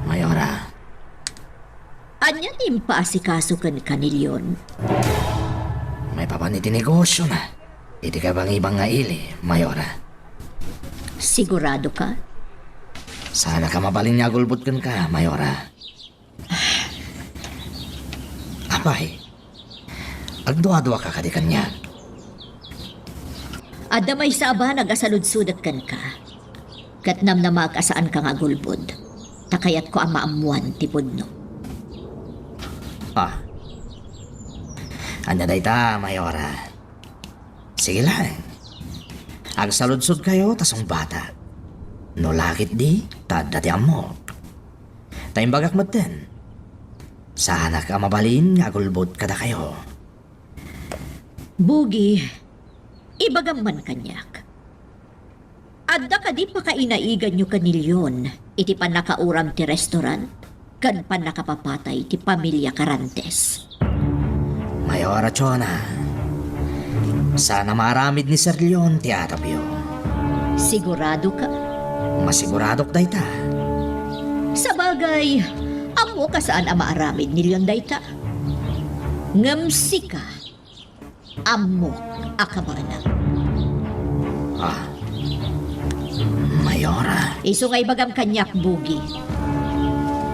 Mayora, Anya timpa asikaso kan kanilyon. may papaniti negosyo na. Iti ka bang ibang nga ili, Mayora. Sigurado ka? Sana ka mabaling niya gulbot ka, Mayora. Apay, agduwa-duwa ka kadikan niya. Adda may saba nagasalud-sudat kan ka. Katnam na makasaan ka nga gulbod. Takayat ko ang maamuan ti pudno. Anya day ta, Mayora. Sige lang. Agsaludsod kayo, tasong bata. No lakit di, tadati mo. Taimbagak mo din. Sana ka mabalin, agulbot kada kayo. Bugi, ibagam man kanyak. Adda ka di pa kainaigan nyo kanilyon, iti pan nakauram ti restaurant, kan pan nakapapatay ti pamilya Carantes. Mayora Chona. Sana maramid ni Sir Leon ti arabyo. Sigurado ka? Masiguradok day ta. Sa bagay, amo ka saan ang maaramid ni Leon Dayta? Ngamsi ka, amo akabana. Mayora. Iso nga ibagam kanyak, Bugi.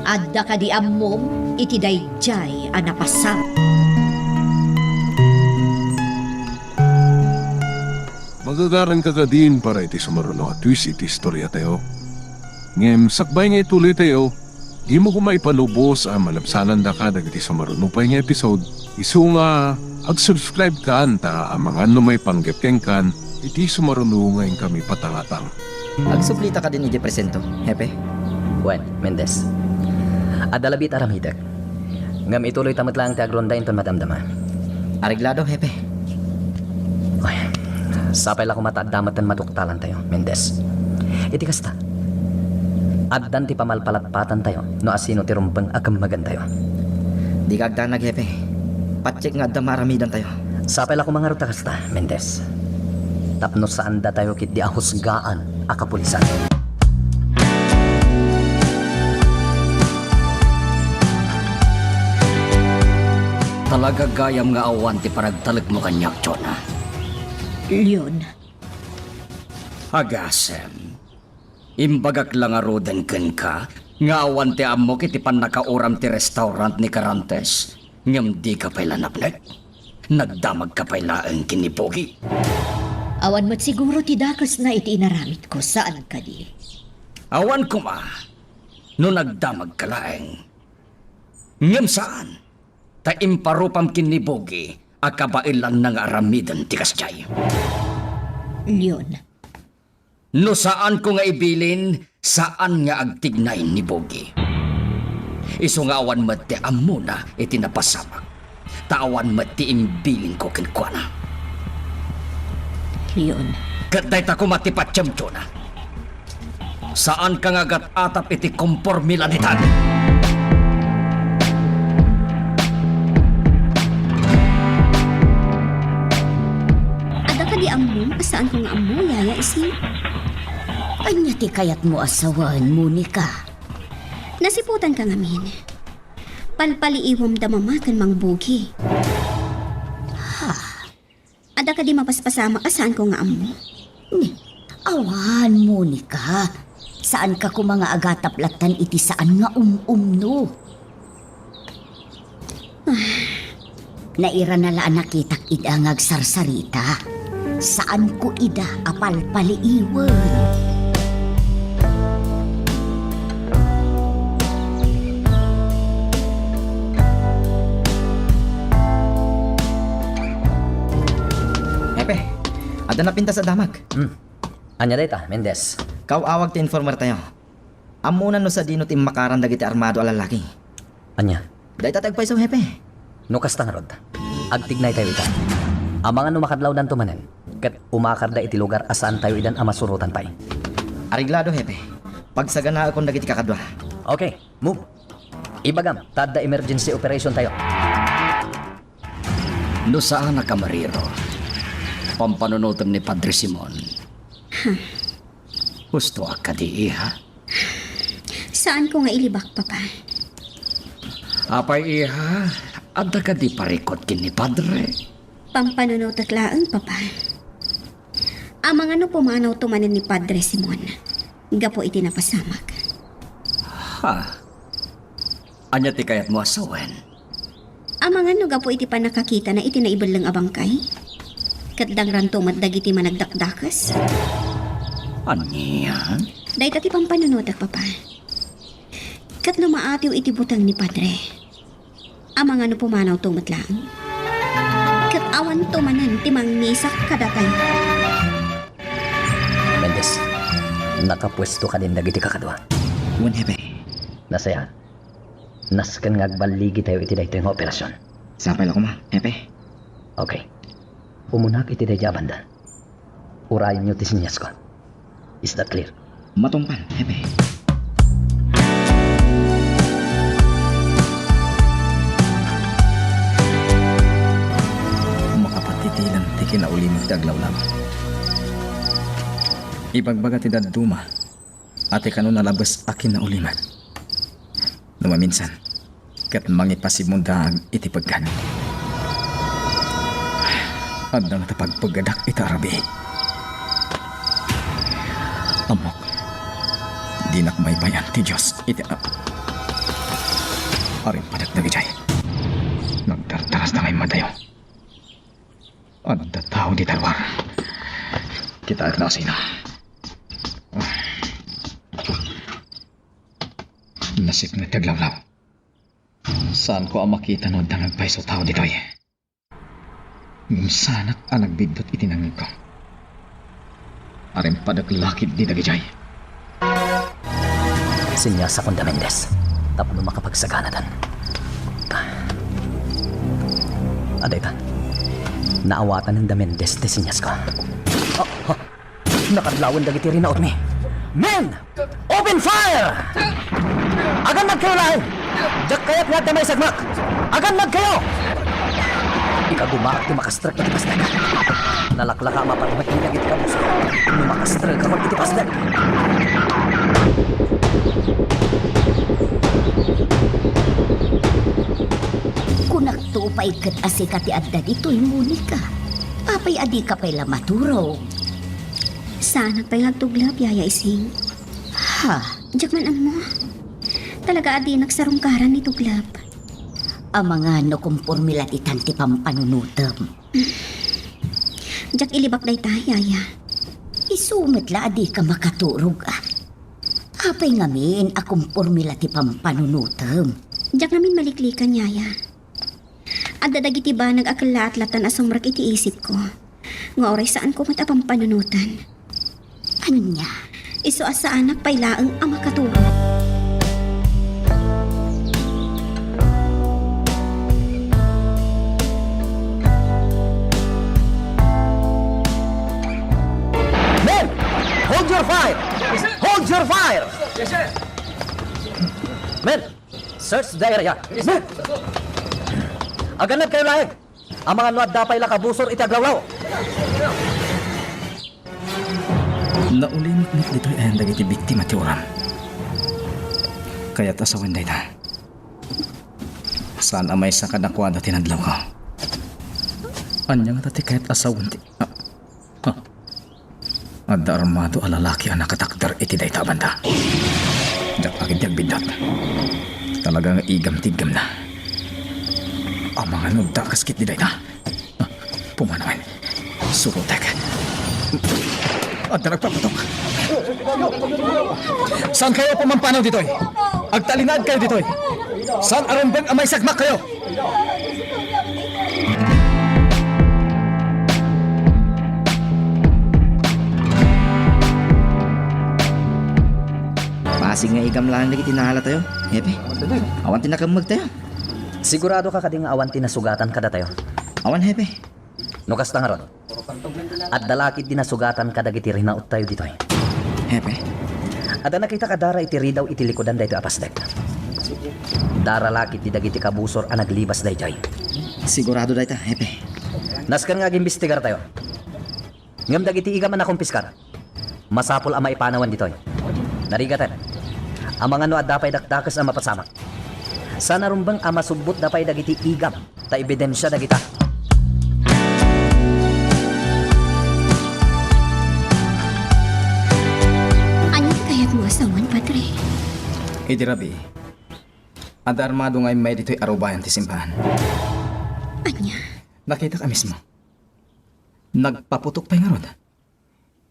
Adda ka di amom, iti dayjay anapasam. Magagaran ka din para iti sumaruno at twist iti istorya tayo. Ngem, sakbay nga ituloy tayo, di mo kumaipanubos ang malapsanan da ka dagiti sumaruno pa nga episode. Isu nga, ag-subscribe ka anta ang mga may panggepkeng kan, iti sumaruno ngayon kami patangatang. Agsuplita ka din iti presento, hepe. Wen, Mendez. Adalabit aramidak. Ngam ituloy tamat lang ti agrondain ton madamdama. Areglado, hepe. Ay, sapay la ko matadamat tan maduktalan tayo, Mendez. Iti kasta. Addan ti pamalpalatpatan tayo, no asino ti rumbang agam magan tayo. Di ka agdanag, hepe. Patsik nga adda maramidan tayo. Sapay la ko mga ruta kasta, Mendez. Tapno saan da tayo kit di ahusgaan a kapulisan. Talaga gayam nga awan ti paragtalag mo kanyak, Chona. Leon, Agasem. Imbagak lang aroden ken ka, nga awan ti amo kiti pan nakauram ti restaurant ni Carantes. Ngam di ka pala napnek. Nagdamag ka pala ang kinipogi. awan mat siguro ti dakes na iti inaramit ko saan ka di. Awan ko ma, no nagdamag ka laeng. Ngam saan? Ta imparupam kinipogi, akabailan ng aramidan ti kasjay. Leon, No saan ko nga ibilin, saan nga agtignay ni Bogi. Isu nga awan mat ti amuna iti napasamak. Tawan mat ti imbilin ko kinkwana. Leon, Katay ta ko matipatyam na. Saan ka nga gat-atap iti kompormiladitan? Ada ka di ammo, saan ko nga ammo, yaya isi? Anya ti kayat mo asawan, Monica. Nasiputan ka ngamin. Palpaliiwam da mamakan mang bugi. Ada ka di mapaspasama ka saan ko nga ammo? Awan, Monica. Saan ka ko mga agataplatan iti saan nga umno? Naira na laan nakitak ida ngag sarsarita. Saan ko ida apalpaliiwan? Hepe, ada na pinta sa damag. Anya data, Mendez. Awag ti informer tayo. Amunan no sa dino ti makaran dagiti armado a lalaki. Anya, Dahil tatagpay sa hepe. no kasta nga rod. Agtignay tayo ita. Ang mga numakadlaw dan tumanen, kat umakarda iti lugar asaan tayo idan amasurutan pa'y. Areglado, hepe. Pagsagana akong dagiti kakadwa. Okay, move. Ibagam, tada emergency operation tayo. No saan na kamariro? Pampanunutan ni Padre Simon. Gusto ka di iha? Saan ko nga ilibak, papa? Apay iha, ada ka di parikot kin ni Padre. Pampanunutat laang, papa. Ang mga no pumanaw tumanin ni Padre Simon. Gapo iti napasamak. Ha? Anya ti kayat mo asawen? Ang mga no gapo iti pa nakakita na iti naibal lang abangkay. Katdang ranto dagiti managdakdakas. Anya? Dahil tati pampanunutak, papa. Kat lumaatiw iti butang ni Padre. Ang mga no pumanaw tumatlaang. Kat awan tumanan ti mangnisak kadatay. Mendez, nakapwesto ka din dagiti kakadwa. Wan, hepe. Nasaya, naskan nga agbaligi tayo iti dayto yung operasyon. Sapay lang ko ma, hepe. Okay. Umunak iti dayja banda. Urayin nyo ti sinyas ko. Is that clear? Matungpan, hepe. Makapatitilan ti kinaulim ti aglawlaw. Ibagbaga ti daduma. Ate kano nalabas akin na uliman. Numaminsan, kat mangipasimundaag iti pagkan. Andang tapagpagadak ita arabi. Amok, di nakmaybayan ti Diyos iti aring padagdagi jay. Nagtartaras na ngay madayo. Anong tao di talwar. Kita at nasina. Nasip na taglawlaw. Saan ko ang makita no dangag pa sa tao ditoy? Ngumsanat ang nagbidot itinangin ko. Aring padaglakid di dagijay. Sinyasa kong Mendes. Tapos makapagsaganadan. Aday ta. Naawatan ng Mendes de sinyas ko. Nakadlawan dagiti rin na me. Men! Open fire! Agan magkayo lahat! Diyak kaya't nga damay sagmak! Agan magkayo! Ikagumaak ti makastrak iti pasdag. Nalaklaka mapatmak yung dagiti kabuso. Makastrak ako iti pasdag. Kunak to pa ikat asikati adda dito'y Monica. Apay adi ka pa'y lamaturaw. Sana pa'y hagtuglap, Yaya Ising. Ha? Diyak man mo. Talaga adi nagsarungkaran ni tuglap. Ang mga nakumpormila ti tanti pampanunutam. Diyak ilibak day ta, Yaya. Isumit la adi ka makaturog Apay ngamin akong formula ti pampanunutam. Diyak namin maliklikan, Yaya. At dadagiti ba nag-akala at latan asumrak iti isip ko. Nga oray saan ko matapang panunutan. Anya? Iso asa anak pailaang ang makaturo. Men! Hold your fire! Hold your fire! Men! Search the area! Men! Aganap kayo lahat! Ang mga nuad dapay lakabusor itaglawlaw! Naulimot dito ay ang dagiti biktima ti Oram. Kaya't asawan day na. Saan amay sa kadakwada tinadlaw ko? Anya nga tati kaya't asawan ti... Adda armado a lalaki ang nakatakdar iti day tabanda. Dak agad yung bindat. Talagang igam-tigam na. Ang mga nugda kaskit di day na. Pumanawan. Surutek. At nagpapatok. Saan kayo pumampanaw ditoy? Agtalinad kayo ditoy. Saan arumbang amay sagmak kayo? Masing nga igam lang lagi tinahala tayo. Hepe, awan tinakamag tayo. Sigurado ka kading awan tinasugatan kada tayo. Awan hepe. Nukas ta nga ron. At dalakit din nasugatan kadagiti rinaut tayo dito. Hepe, At nakita ka dara iti ridaw iti likodan dayto apasdek. Dara lakit di dagiti kabusor ang naglibas daytoy. sigurado day ta, hepe. Naskan nga gimbestigar tayo. Ngam dagiti igaman na kumpiskar. Masapol ang maipanawan ditoy. Narigatan. Ang mga nuad dapay dakdakas ang mapasamak. Sana rumbang ang masubot dapay dagiti igam ta ebidensya dagita. Ano kaya't mo asawan, Padre? Idi Rabi, ada armado ngay may dito'y arubayan ti simbahan. Anya? Nakita ka mismo. Nagpaputok pa'y nga ron.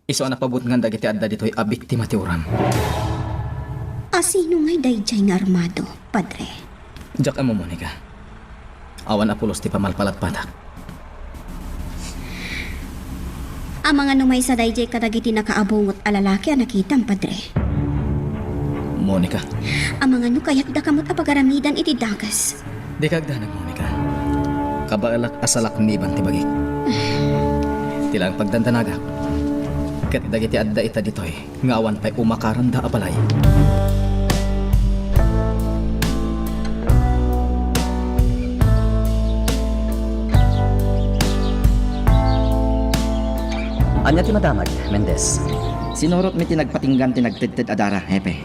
Iso ang napabot nga dagiti adda dito'y abiktima ti Oram. Sino ngay dayjay nga armado, Padre? Diyak mo, Monica. Awan apulos ti pamalpalat patak. Ang mga numay sa dayjay kadagiti nakaabungot a lalaki ang nakitang, Padre. Monica, Ang mga kaya't dakamot a pagaramidan iti dagas. di kagdanag, Monica. Kabalak asalak ni ibang tibagik. Tilang pagdandanagak. Kat dagiti adda ita dito'y nga awan pa'y umakaranda a balay. Anya ti madamag, Mendes. Sinurot mi tinagpatinggan tinagtedted adara, hepe.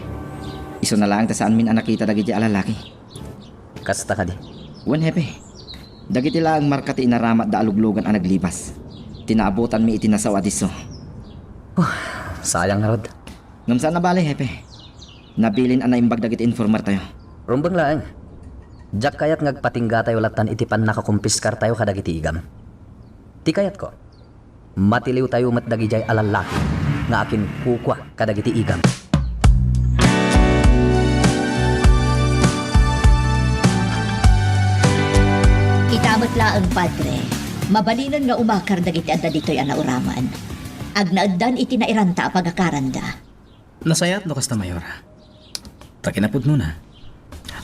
Iso na lang ta saan min ang nakita dagiti alalaki. Kasta ka di. Wan hepe. Dagiti lang markati inaramat da aluglugan ang naglibas. Tinaabutan mi itinasawa diso. Sayang nga rod. Ngam saan na bali, hepe? Nabilin ang naimbag dagiti informer tayo. Rumbang laeng. Diyak kayat ngagpatingga tayo latan iti pan nakakumpiskar tayo kadagiti igam. Ti kayat ko. Matiliw tayo matdagijay alalaki nga akin kukwa kadagiti igam. Itamat laang padre, mabalinan nga umakar dagiti adda dito'y anauraman. Agnaaddan iti nairanta pagakaranda. Nasayat no kasta mayor. Takinapod na.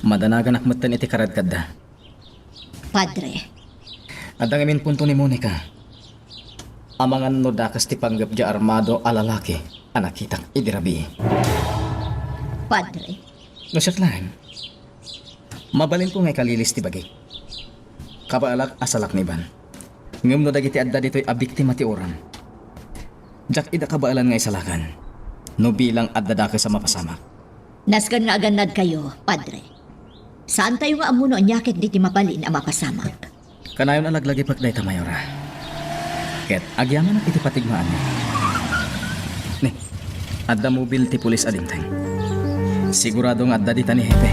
Madanagan akmatan iti karadkad da. Padre, Adang amin punto ni Monica. Amangan no dakas ti panggap di armado alalaki anakitak idirabi. padre, No siya lang. Mabalin ko nga kalilis ti bagi. Kabaalak asalak ni Ban. Ngam no dagiti adda dito'y abiktima ti oram. Jak ida kabaalan nga isalakan. No bilang adda dake sa mapasamak. naskan nga aganad kayo, padre. Saan tayo nga amuno anyakit diti mabalin ang mapasamak? Kanayon alaglagi pagday ta mayora. Ket agyaman at iti patigmaan niya. Ni, adda mobil ti pulis adimteng. Siguradong adda dita ni Hepe.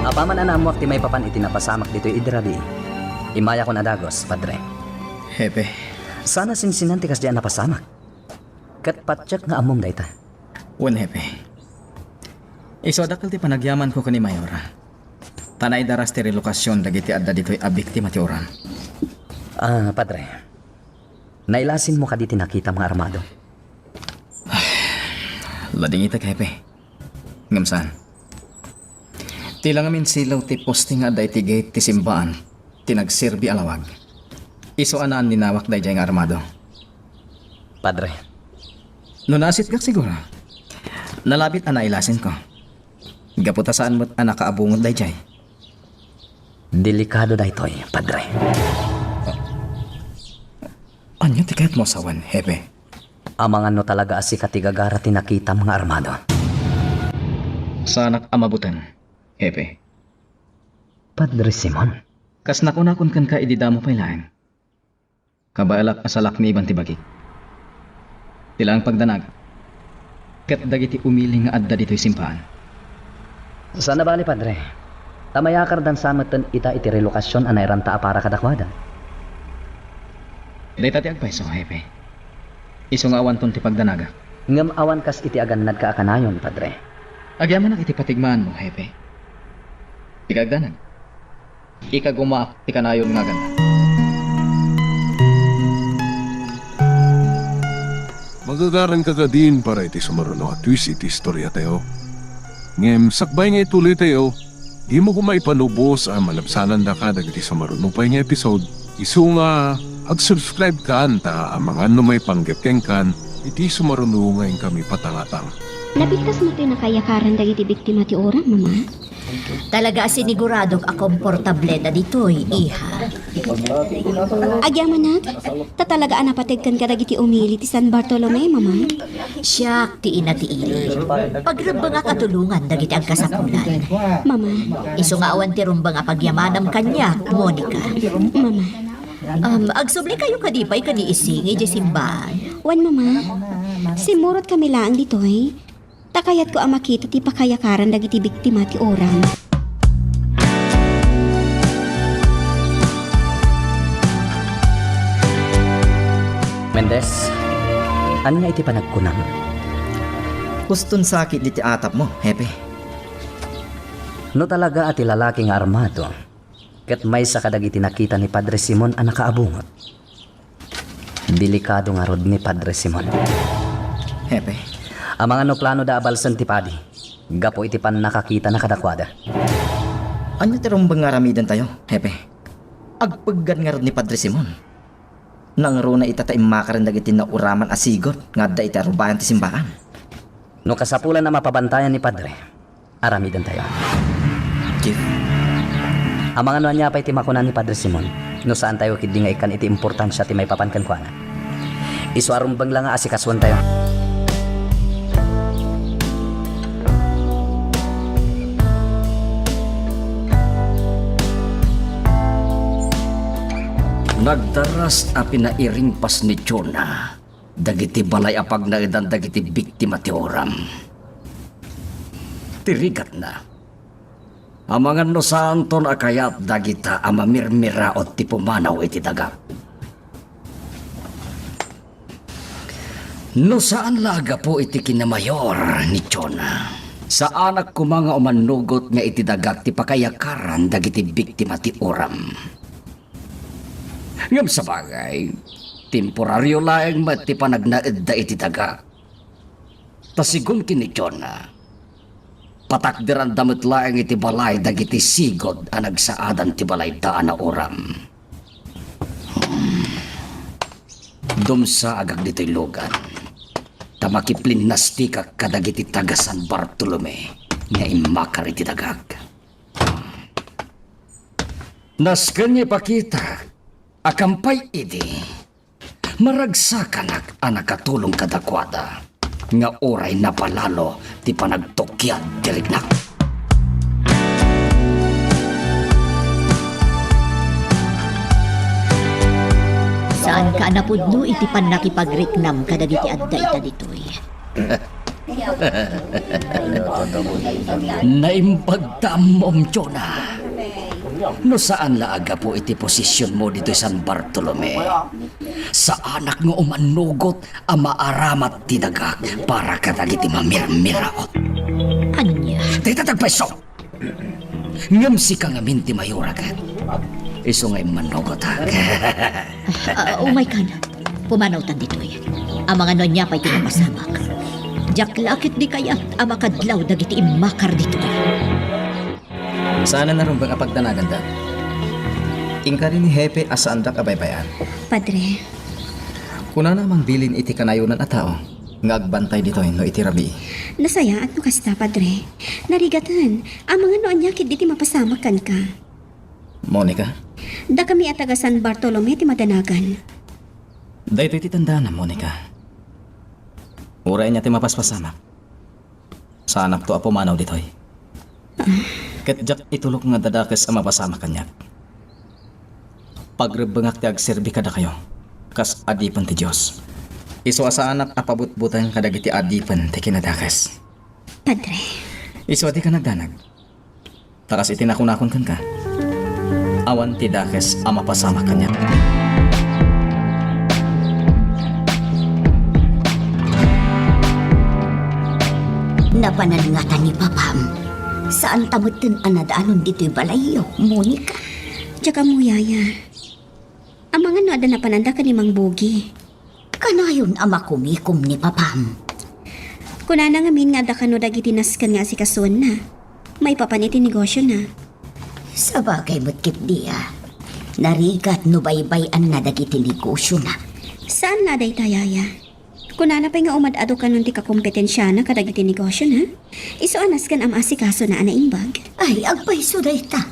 Apaman anamuak ti may papan iti napasamak dito'y idrabi. Imaya ko na dagos, padre. Hepe, Sana sinsinan ti kas diyan napasamak. Kat patsak nga amom dayta. wan Hepe. Isodakal ti panagyaman ko kani mayora. Tanay daras ti relokasyon dagiti adda dito'y abiktima ti oram. Padre. Nailasin mo ka diti nakita mga armado. Lading ita Hepe. Ngamsan. Tilang amin silaw ti posting adda iti gate ti simbaan. Tinagserbi alawag. Iso anaan ninawak day nga armado. Padre. No nasit kak siguro. Nalabit anailasin ko. Gaputa saan mo't anakaabungod day jay. Delikado daytoy, padre. Anyo tiket mo sawan, Hepe. Amangan no talaga asi katigagara tinakita mga armado. Sanak amabutan, Hepe. Padre Simon. Kas nakunakon kan ka ididamo pa'y lain. Kabaalak asalak ni ibang tibagik. Tilang pagdanag. Kat dagiti umiling nga adda dito'y simpaan. Sana bali, padre. Tamayakar dan samatan ita iti relokasyon anayran ta para kadakwadan. Dahita ti agpaiso, Hepe. Iso nga awan ton ti pagdanaga. Ngam awan kas iti aganad ka akanayon, padre. Agyaman ang iti patigmaan mo, Hepe. Ikagdanag. Ikagumaak ti kanayon nga ganda. Magagaran ka ka din para iti sumaruno at twist iti istorya tayo. Ngem, sakbay nga ituloy tayo, di mo kumay panubos ang malabsanan na ka dagiti sumaruno pa nga episode. Isu nga, ag-subscribe ka anta ang mga may panggapkeng kan, iti sumaruno ngayon kami patangatang. Nabigtas mo tayo na kayakaran dagiti biktima ti orang, mama? Talaga siniguradong akomportable na dito'y, iha. Agyaman na, tatalagaan napatigkan ka dagiti umili ti San Bartolome, mama? Siyak ti ina ti ili. Pagramba nga katulungan dagiti agkasapulan. Mama, Iso nga awan ti rumba nga pagyamanam kanya, Monica. mama. Agsubli kayo kadipay kani isingi di simbahan. Wan, mama. Simurot kami lang dito, eh. Takayat ko ang makita ti pakayakaran dagiti biktima ti orang. Mendez, anya iti panagkunam? Guston sakit di ti atap mo, Hepe. No talaga ati lalaki nga armado, ket may sa kadagiti nakita ni Padre Simon ang nakaabungot. Delikado nga rod ni Padre Simon. Hepe. Ang mga no plano da abalsan ti padi, gapo iti pan nakakita na kadakwada. Anyo ti rumbang nga ramidan tayo, Hepe. Agpaggan nga rod ni Padre Simon. Nangro na itataim makaran dagiti na uraman asigot nga da iti arubayan ti simbahan. No kasapulan na mapabantayan ni Padre, aramidan tayo. Chief, Ang mga no anya pa iti makunan ni Padre Simon, no saan tayo kidi nga ikan iti importansya ti may papankan kwa na. Iswarumbang lang nga asikaswan tayo. Nagdaras a pinairing pas ni Jonah. Dagiti balay apag na idan dagiti biktima ti oram. tirigat na. Amangan no santon akayat dagita amamirmira o tipumanaw iti daga. No saan laga po iti kinamayor ni Chona? Sa anak ko mga umanugot nga iti dagak ti pakayakaran dagiti biktima ti oram. Ngam sa bagay, temporaryo laeng mati panagnaed da iti daga. Tasigon kini Chona, patakdiran damit laeng iti balay dagiti sigod ang nagsaadan ti balay daan na oram. Dumsa agag dito'y lugan. Tamakiplin nastika kadagiti taga San Bartolome nga imakar iti dagag. Nasken niya pakita, akampay idi, maragsakan ang nakatulong kadakwada, nga oray na palalo ti panagtokyad dirignak. Saan ka napudno iti pan nakipagriknam kadagiti adda ita ditoy. Naimpagtamom, Chona. No saan laaga po iti posisyon mo dito San Bartolome? Sa anak nga umanugot ang maaramat ti dagak para kadagiti mamirmiraot. Anya? Tita tagpaiso! Ngam si ka nga minti mayuragat. Iso nga'y manugot ha. Umay ka na. Pumanawtan ditoy. Ang mga nonya pa'y tinapasamak. Jaklakit di kayat ang makadlaw dagiti imakar ditoy. Sana na rin bang apagdanagan da? Ingka rin ni Hepe asaan da kabaybayan. Padre, Kuna namang bilin iti kanayunan at tao, nga agbantay dito no iti rabi. nasaya at no kasta, Padre. Narigatan, ang mga noon niya kit di mapasamakan ka. Monica, Da kami at taga San Bartolome ti madanagan. dahito iti tandaan na, Monica. Uray niya ti mapaspasamak. Sa anak to apo manaw ditoy. Ket jak itulok nga dadakes ang mapasama kanyak. Pagrebengak ti agserbi kada kayo, kas adipan ti Diyos. Iso sa anak apabutbutan kadagiti adipan ti kinadakes. Padre, Iso di ka nagdanag. Takas itinakon-nakon kan ka. Awan ti dakes ang mapasama kanyak. Napanalingatan ni Papam. Saan tamutin anadaanon dito'y balayo, Monica? tsaka mo yaya. Ang mga no ada na pananda ka ni Mang Bogi. Kanayon ang makumikom ni Papam. Kuna na ngamin nga da ka no dagiti naskan nga si kason na. May papaniti negosyo na. Sa bagay mo't kit diya. Narigat no baybayan na dagiti negosyo na. Saan na day tayaya? Kuna na pa'y nga umadado ka nun ti kakompetensya na kadagiti negosyo na. Iso anas kan am asikaso na anaimbag. Ay, agpaiso dayta.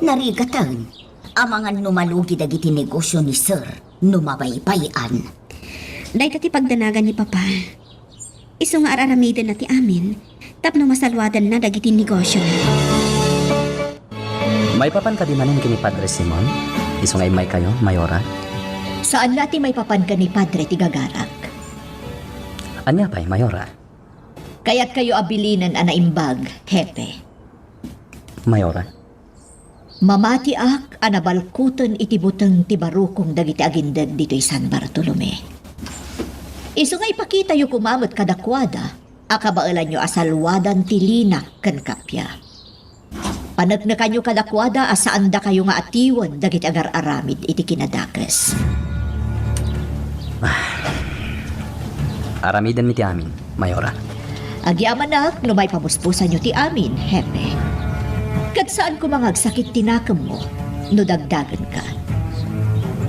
Narigatan. Ang mga numalugi dagiti negosyo ni Sir, numabaybayan. Day ti pagdanagan ni Papa. Iso nga araramiden na ti amin. Tapno masalwadan na dagiti negosyo na. May papan ka di manin kini Padre Simon? Iso ngay may kayo, Mayora? Saan natin may papan ka ni Padre Tigagarak? Anya pa'y, Mayora? Kaya't kayo abilinan anaimbag, Hepe. Mayora? Mamatiak anabalkuton iti buteng ti barukong dagiti agindag dito'y San Bartolome. Iso nga ipakita yu kumamot kadakwada, akabailan yu asalwadan ti linak kan kapya. Panagnakan yu kadakwada asaan da kayo nga atiwan dagiti agar-aramid iti kinadakes. Aramiden mi ti amin, Mayora. Agyamanak no may pamuspusan yu ti amin, Hepe. Kat saan ko mangagsakit tinakam mo, no dagdagan ka.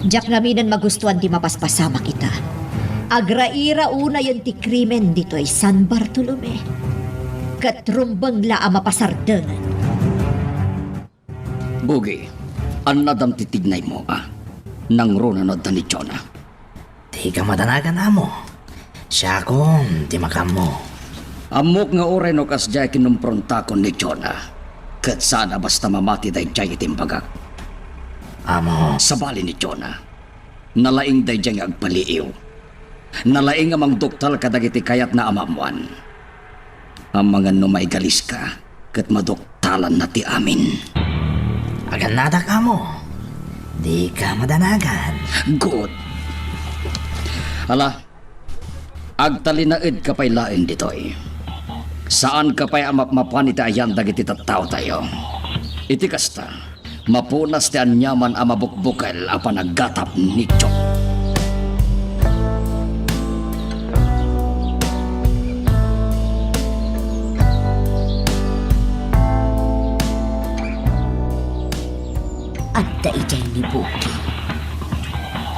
Diyak naminan magustuhan ti mapaspasama kita. Agraira una yun ti krimen dito'y San Bartolome. Kat rumbang laa mapasardangan. Bugi, anadam titignay mo nang runanod na ni Chona. Di ka madanagan na mo. Siya kon, di makam mo. Amok nga oray no kasjay kinumprontakon ni Chona. Kat sana basta mamati day jay itimbagak. Amo, Sa bali ni Chona, nalaing day jay nga agpaliiw. Nalaing amang doktal kadagiti kayat na amamuan. Ang mga numay galis ka, kat maduktalan na ti amin. Aganada ka mo. Di ka madanagan. Good. Hala, agtalinaid ka pa'y laing ditoy. Saan ka pa'y amapmapan iti ayan dagiti tattao tayo? Iti kasta, mapunas ti anyaman amabukbukel a panaggatap ni Chok. Adda ijay ni Buki.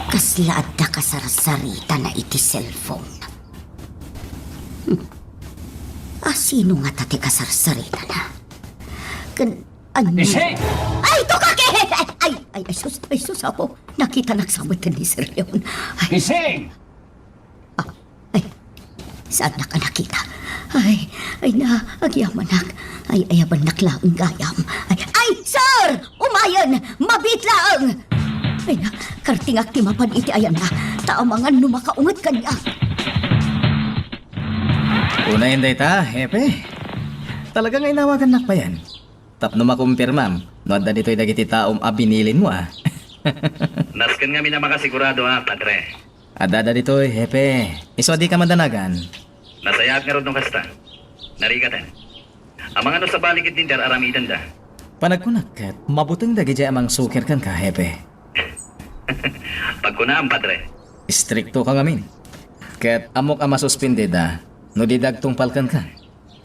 Kasla adda kasarsarita na iti cellphone. Sino nga tati kasarsarita na? Ano? Ay, to kake! Ay, sus, apo. Nakita nagsamot ni Sir Leon. Gising! Ay, saan na ka nakita? Ay, agyaman nak. Ay, ayaban naklaang gayam. Ay, sir! Umayan! Mabit lang! Ay na, kartingak timapan iti ayan na. Taamangan numakaungat kanya. Unayin day ta, hepe. Talagang inawagan nak pa yan. Tapno makumpirmam, no adda dito'y dagiti taom abinilin mo ah. Nasken nga na makasigurado ha, padre. Adda dito'y, hepe. Iso di ka mandanagan. Nasayaat nga ron nung kasta. Narigatan. Ang mga no sa balikid din dar aramidan da. Panagkunakkat, mabutang dagi jay amang sukir kan ka, hepe. Pagkunaan, padre. Stricto ka ngamin. Ket amok ama suspendida, no di dagtungpal kan ka.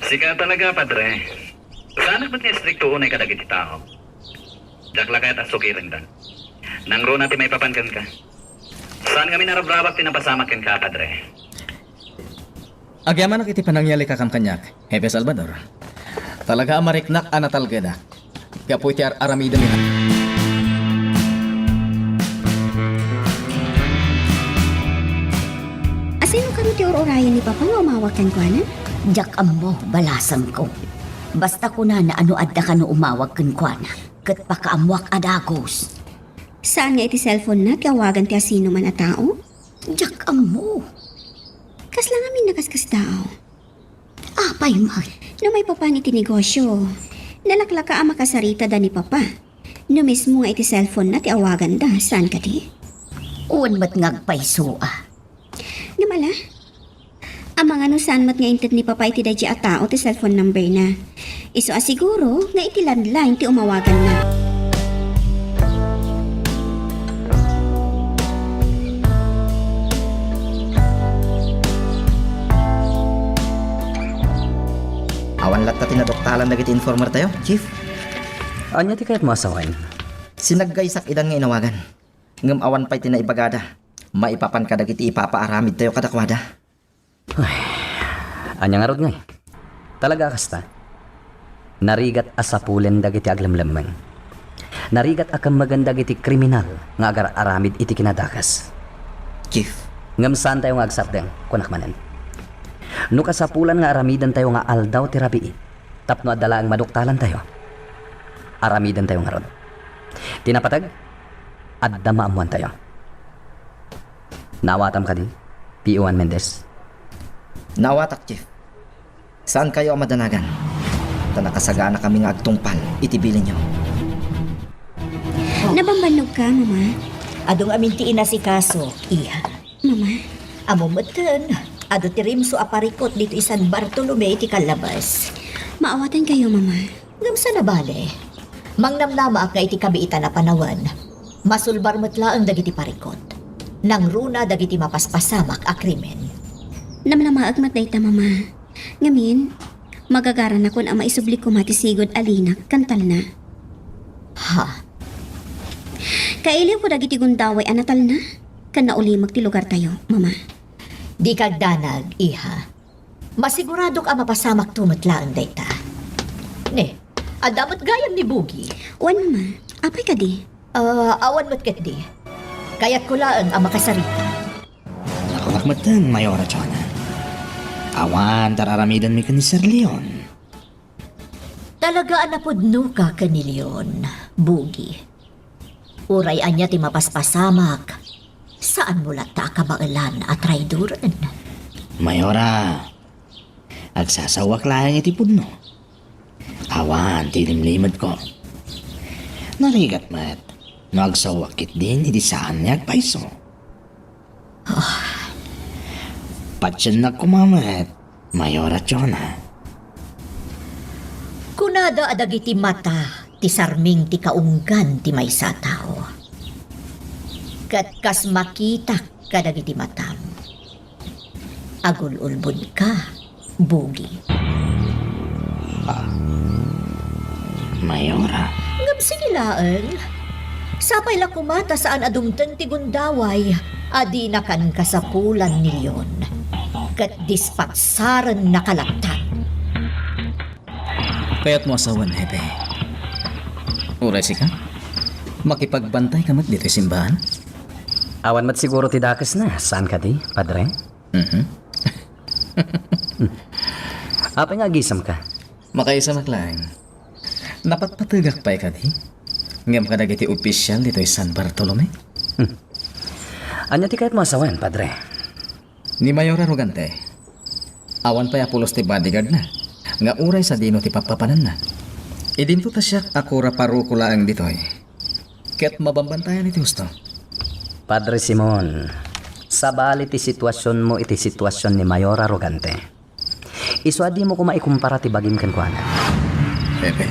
Sika talaga, padre. Saan ba't nga stricto unay kadagit tao? Dakla kaya't asukirin da. Nang ro natin may papankan ka. Saan kami narabrabak tinapasama ken ka, padre? Agyaman iti panangyali ka kanyak, Hepe Salvador. Talaga amariknak anatal geda. Kapoy ti aramida nila. Asino ka ti orayan ni Papa nga umawag kan ko, ana? Jak mo, balasan ko. Basta ko na ano adda ka no umawag kun kwa na. Kat pakaamwak adagos. Saan nga iti cellphone na tiawagan ti asino man a tao? Jak mo. Kasla nga min nakaskas tao. Apay man. No may papa ni ti negosyo. Nalaklaka ang makasarita da ni Papa. No mismo nga iti cellphone na tiawagan da. Saan ka di? Uwan mat ngagpaiso ah. Gamala? Ang mga no saan mat nga inted ni Papa iti dadya a tao ti cellphone number na. Iso asiguro nga iti landline ti umawagan na. Awan lat ta tinadoktalan dagiti informer tayo, Chief. Anya ti kayat mo asawain? Sinaggaysak idan nga inawagan. Ngam awan pa'y tinaibagada. Maipapan ka dagiti ipapaaramid tayo kadakwada. Anya nga rod ngay. Talaga kasta. Narigat asapulen dagiti aglamlamang. Narigat akam magandag iti kriminal nga agar aramid iti kinadakas. Chief, Ngam saan tayo nga agsapdeng, kunak manen. No kasapulan nga aramidan tayo nga aldaw ti rabii. Tapno adala ang maduktalan tayo. Aramidan tayo nga rod. Tinapatag, adda maamuan tayo. Nawatam ka din, P.O.1 Mendez. nawatak, Chief. Saan kayo ang madanagan? Tanakasagaan na kami nga agtungpal, itibilin nyo. Nabambanog ka, Mama? Adong amintiin na si Kaso, iya. Mama? Amo matan, ado ti rimso aparikot dito San Bartolome iti kalabas. Maawatan kayo, Mama. Gamsa na bale. Mangnamnama ak nga iti kabiitan na panawan. Masulbar matla ang dagiti parikot. Nang runa dagiti mapaspasamak a krimen. Namlamaag matday ta, Mama. Ngamin, magagaran ako na maisubli ko matisigod alinak, kantal na. Ha? Kailiw ko dagiti gundaway anatal na. Kan naulimag ti lugar tayo, Mama. Di kagdanag, iha. Masiguradok ang mapasamak tumatlaan dayta. Ne, adamat gayam ni Bugi. Wan, Mama. Apay ka di? Awan mo't kat di. Kaya't kulaan ang makasarita. Nakalakmatan, Mayora Chona. Awan, tararamidan mi ka ni Sir Leon. Talagaan na pudno ka kanilyon, Bugi. Uray anya ti mapaspasamak. Saan mula ta kabailan at traidoran? Mayora, agsasawak lang iti pudno. Awan, tilimlimad ko. Narigat mat. Nagsawakit din, hindi saan niya paiso. Patsyan na kumamat. Mayora Chona. Kunada adagiti mata, ti sarming ti kaunggan ti maysa tao. Kat kas makita kadagiti matam. Agul-ulbod ka, bugi. Mayora. Ngam sinilaan. Sapay la kumata saan adumten ti gundaway, adi na kan kasapulan ni Leon. Kat dispatsaran nakalaktan. Kaya't mo asawan, Hepe. Uray si ka? Makipagbantay ka mat dito simbahan? Awan mat siguro ti dakas na. Saan ka di, padre? Apa nga gisam ka? Makaisa maklang. Napatpatagak pa ka di? Ngam ka dagiti opisyal dito San Bartolome? Anya ti kahit mo asawan, padre? Ni Mayor Arrogante. Awan pa Apolos ti bodyguard na. Nga uray sa dino ti papapanan na. Idinto ta siya akura parukula ang ditoy. Kaya't mabambantayan iti gusto. Padre Simon, sabali ti sitwasyon mo iti sitwasyon ni Mayor Arrogante. Iswadi mo kumaikumpara ti bagim kankwana. Pepe.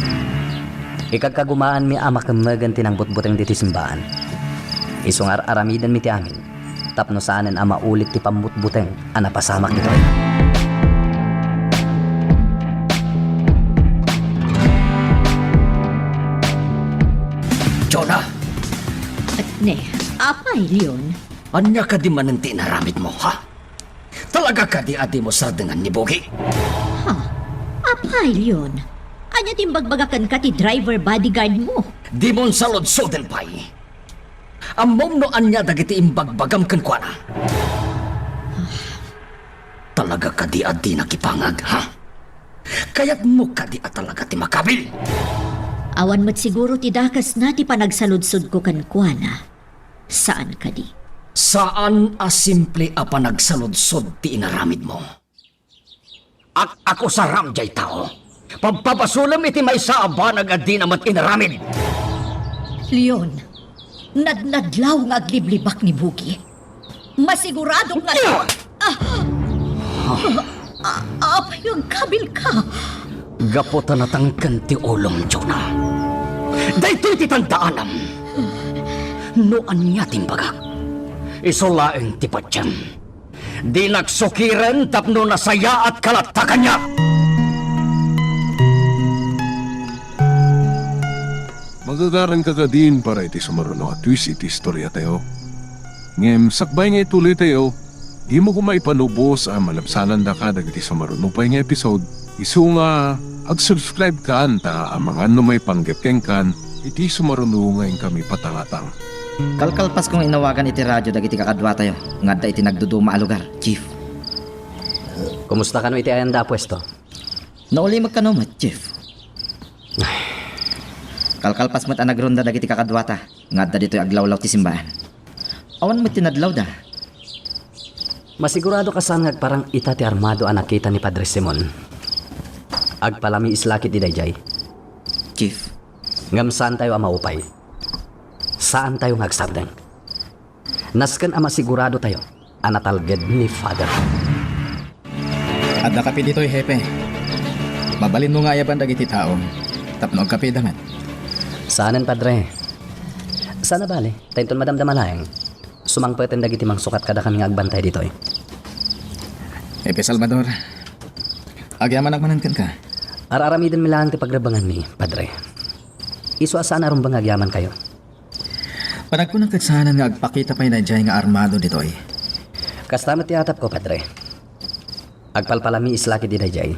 Ikagkagumaan mi ama kamagan tinang butbuteng diti simbahan. Isungar aramidan mi ti amin. Tapno saanen ama ulit ti pambutbuteng anapasamak ditoy. Jonah, At ne, apay Leon? anya ka di man ang tinaramid mo, ha? Talaga ka di adi mo sardengan ni Bogi? Apay Leon? Anya timbagbagakan ka ti driver bodyguard mo? Di mon salod soden pay. Amom no anya dagiti imbagbagam kan kwa na. Talaga ka di adi nakipangag, ha? Kaya't mo ka di talaga ti makabil. Awan mat siguro ti dakas na ti panagsaludsod ko kan kuana. Saan ka di? Saan a simple a panagsaludsod ti inaramid mo? Ako sa ramjay tao. Pagpapasulam iti may sa abanag at di namat inaramid. Leon, nadnadlaw nga agliblibak ni Bugi. Masigurado nga... Apa yung kabil ka? Gaputan natangkan ti ulong, Jonah. Dahito ti tandaanam. Noan niya timbagak. Isolaeng ti patyam. Di nagsukiran tapno nasaya at kalatakan niya. Magagaran ka din para iti sumaruno at twist iti istorya tayo. Ngem, sakbay nga ituloy tayo, di mo kumaipanubos ang malabsanan da ka dagiti sumaruno pa nga episode. Isu nga, ag-subscribe ka anta ang mga may panggapkeng kan, iti sumaruno ngayon kami patangatang. Kalkalpas kong inawagan iti radyo dagiti kakadwa tayo. Nga da iti nagduduma a lugar, Chief. Kumusta ka no iti ayanda pwesto? Nauli magkanomat, Chief. Kalkalpas mo't anagronda dagiti kakadwata. Nga da dito'y aglawlaw ti simbahan. Awan mo't tinadlaw da. Masigurado ka saan parang ita ti armado ang nakita ni Padre Simon. Agpalami islakit di dayjay. Chief. Ngam saan tayo maupay? Saan tayo ngagsabdang? Nasken ama sigurado tayo anatalged ni Father. At nakapi dito'y Hepe. Mabalin mo nga ayaban dagiti tao. Tapno agkapi damat. Saanen, Padre? Sana bale, tayo madamdamalayang. Sumangpeten dagiti mang sukat kada kami agbantay ditoy. Hepe Salvador. Agyaman agmanangkan ka. Araramidin mi lang ti pagrabangan ni, Padre. Isu asaan aron bang agyaman kayo? Panagpunang katsahanan nga agpakita pa'y nadyay nga armado ditoy. Kastamat ti atap ko, Padre. Agpalpalami islaki di dayjay.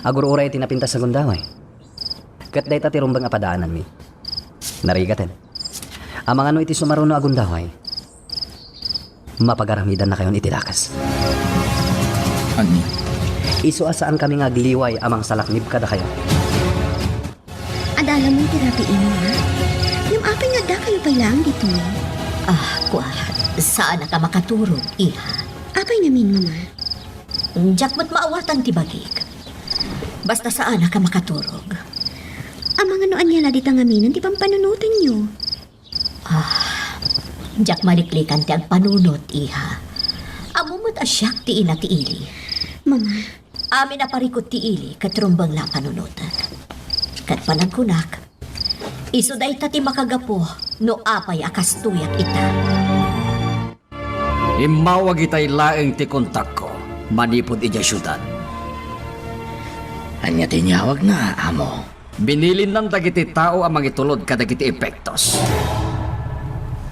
Agururay tinapinta sa gundaway. Kat day ta ti rumbang apadaanan mi. Narigaten. Ang mga no iti sumaruno agundaway. Mapagaramidan na kayon iti dakas. Ani? Isu asaan kami ngagliway amang salaknib kada kayo. Adala mong tirapiin mo, ha? Yung apay nga da kayo pa'y lang dito. Kwa, saan na ka makaturog, iha? Apay namin, mama. Diyak mo't maawatan ti bagig. Basta saan na ka makaturog. mga noan niya la di tangaminan, ti pampanunutan niyo. Jak maliklikan ti agpanunot, iha. Amumot asyak ti ina ti ili. Mama, Amin na parikot ti ili, katrumbang la panunutan. Kat panagkunak, iso da ita ti makagapo, no apay akas tuyak ita. Imawag itay laeng ti kontak ko. Manipod ija syudad. Anya tinyawag na, amo. Binilin lang dagiti tao ang mangitulod kadagiti epektos.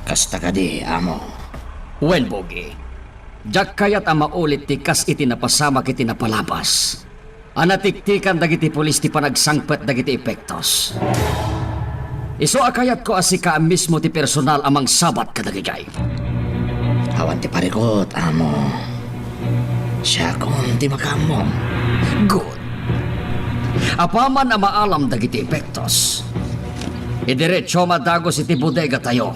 Kasta ka di, amo. Wen bogi. Jak kayat ang maulit ti kas iti napasamak iti napalabas. Anatiktikan dagiti pulis ti panagsangpet dagiti epektos. Iso akayat ko asika mismo ti personal amang sabat kadagijay. Awan ti parikot, amo. Siya kung ti makamom. Good. Apaman ang maalam dagiti epektos. Idiretso madagos iti bodega tayo.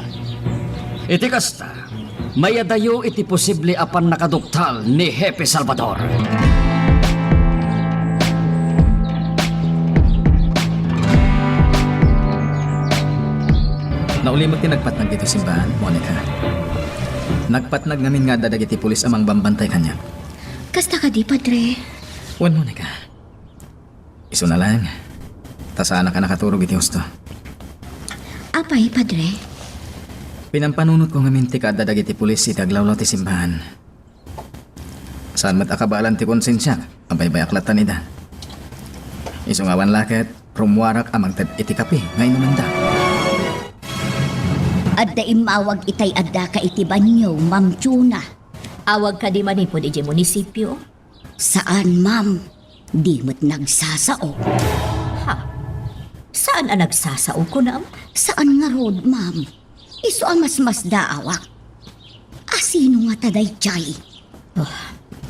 Iti kasta, mayadayo iti posible apan nakaduktal ni Hepe Salvador. Naulimot ti nagpatnag dito simbahan, Monica. Nagpatnag namin nga dadag iti pulis amang bambantay kanya. kasta ka di, Padre. Wan, Monica. Iso na lang. Tasana ka nakaturog iti husto. Apay, Padre. Pinampanunot ko nga minti ka dadag iti pulis iti aglawlaw ti simbahan. Saan mat akabalan ti konsensya, abay bayaklatan ida. Iso nga wan laket, rumwarak amang ted iti kape, ngay namanda. Adda imawag itay adda ka iti banyo, Ma'am Chuna. Awag ka di manipod iti munisipyo. Saan, ma'am? Di mo't nagsasao. Saan ang nagsasao ko na? Saan nga road, ma'am? Iso ang mas daawak. Asino nga taday chay?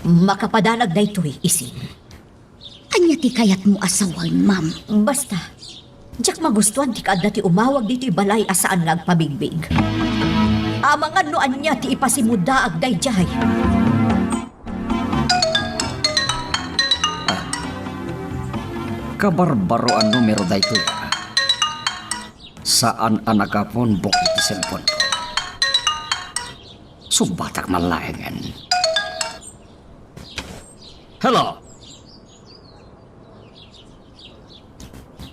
Makapadalag da ito'y isin. Anya ti kayat mo asawan, ma'am? Basta, jak magustuhan ti kaadda ti umawag dito'y balay asaan nagpabigbig. Amang anoan niya ti ipasimudaag dayjay. Kabarbaroan numero dayto. Saan ang nakapon bukit ti cellphone ko? Subatak malaengan. Hello?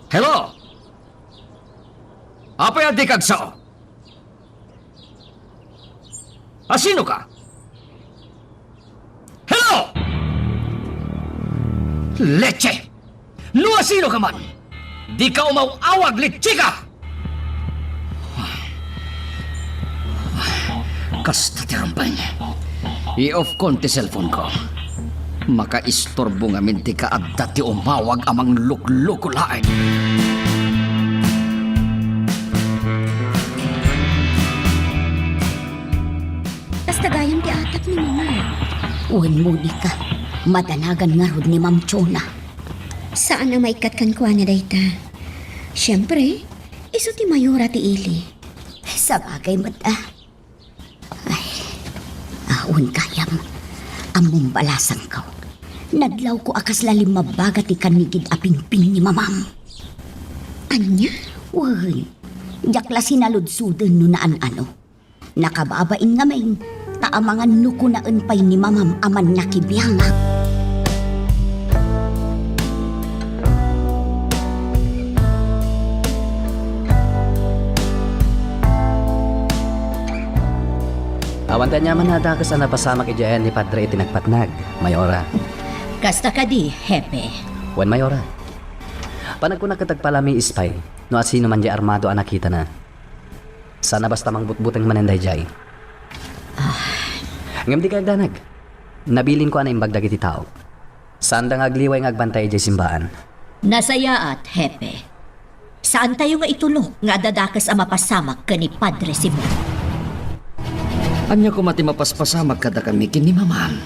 Hello? Apa yung di kagsao? Sino ka? Hello? Leche! No, sino ka man? Di ka umawawag, leche ka! Kasta tirampay. I-off ko ti cellphone ko. Makaistorbo nga minti ka at dati umawag amang luk-lukulain. Tagayan ti atap ni Mama. Uwan, Monica. Madanagan nga rod ni Ma'am Chuna. Saan na maikat kan kuha na dayta? Siyempre, iso ti mayora ti ili. Sa bagay mat Ay, ahon kayam. Among balasan ko. Naglaw ko akas lalim mabaga ti kanigid apingping ni mamam. Anya? Uy, jakla sinaludsudan no naan ano. Nakababain nga main, taamangan nuko na unpay ni mamam aman nakibiyanga. Awan niya man nada ka sa napasamak ijayan ni Padre itinagpatnag, Mayora. Kasta ka di, Hepe. Wan Mayora. Panag ko nakatagpalami ispay, no asino man di armado ang nakita na. Sana basta mangbutbuteng manenday jay. Ngam di kag danag. Nabilin ko ana imbagdag iti tao. Saan da ngagliway ngagbantay jay simbaan. Nasayaat, Hepe. Saan tayo nga itulog nga dadakas ang mapasamak ka ni Padre Simon? Anya ko mati mapaspasamak kada kami kini mamam.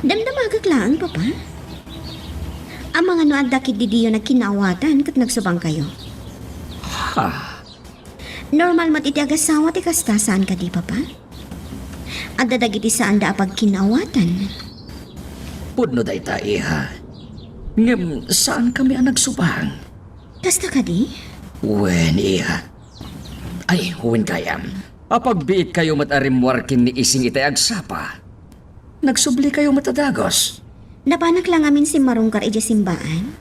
Damdamagag lang, Papa. Ang mga noagdakit di diyo na kinawatan kat nagsubang kayo. Normal mat iti agasawa ti kasta saan ka di, Papa? At dadagiti saan da apag kinawatan. Pudno day ta iha. Ngem saan kami ang nagsubang? Kasta ka di? Wen iya. Ay, huwin kayam. Apagbiit kayo matarimwarkin ni ising itay agsapa. Nagsubli kayo matadagos. Napanak lang amin si Marungkar ija simbaan.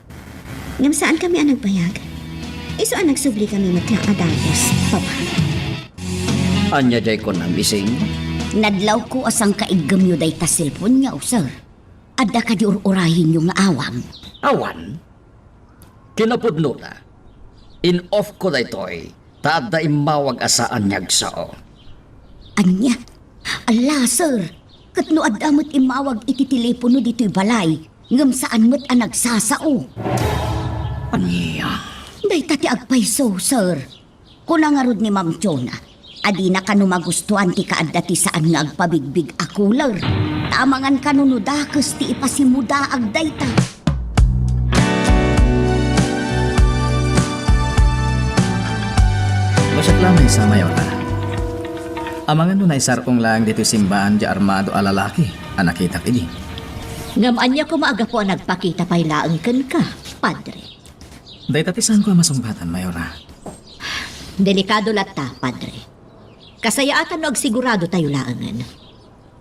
Ngam saan kami ang nagbayag? Iso ang nagsubli kami matlang adagos, papa. Anya jay ko na mising. Nadlaw ko asang kaigam yu day ta cellphone niya, sir. Adda ka di urahin yung awam. Awan. Kinapudno na. In off ko da ito'y. Taad da imawag asaan niyag sao. Anya? Ala, sir. Katno adamot imawag iti telepono dito'y balay. Ngam saan mo't ang nagsasao. Anya. Day tati agpayso, sir. Kuna nga rod ni Ma'am Jonah. Adi na kanu magustuhan ti kaadati saan nga agpabigbig akular. Tamangan kanunudakas ti ipasimuda agdayta. Basyat lamay sa mayora. Amangan nun ay sarkong lang dito simbahan di armado a lalaki, anakita kini. Ngam anya ko maaga po ang nagpakita pa'y laangkan ka, padre. Day tatisan ko ang masumbatan, mayora. Delikado lata, padre. Kasayaatan no agsigurado tayo laangan.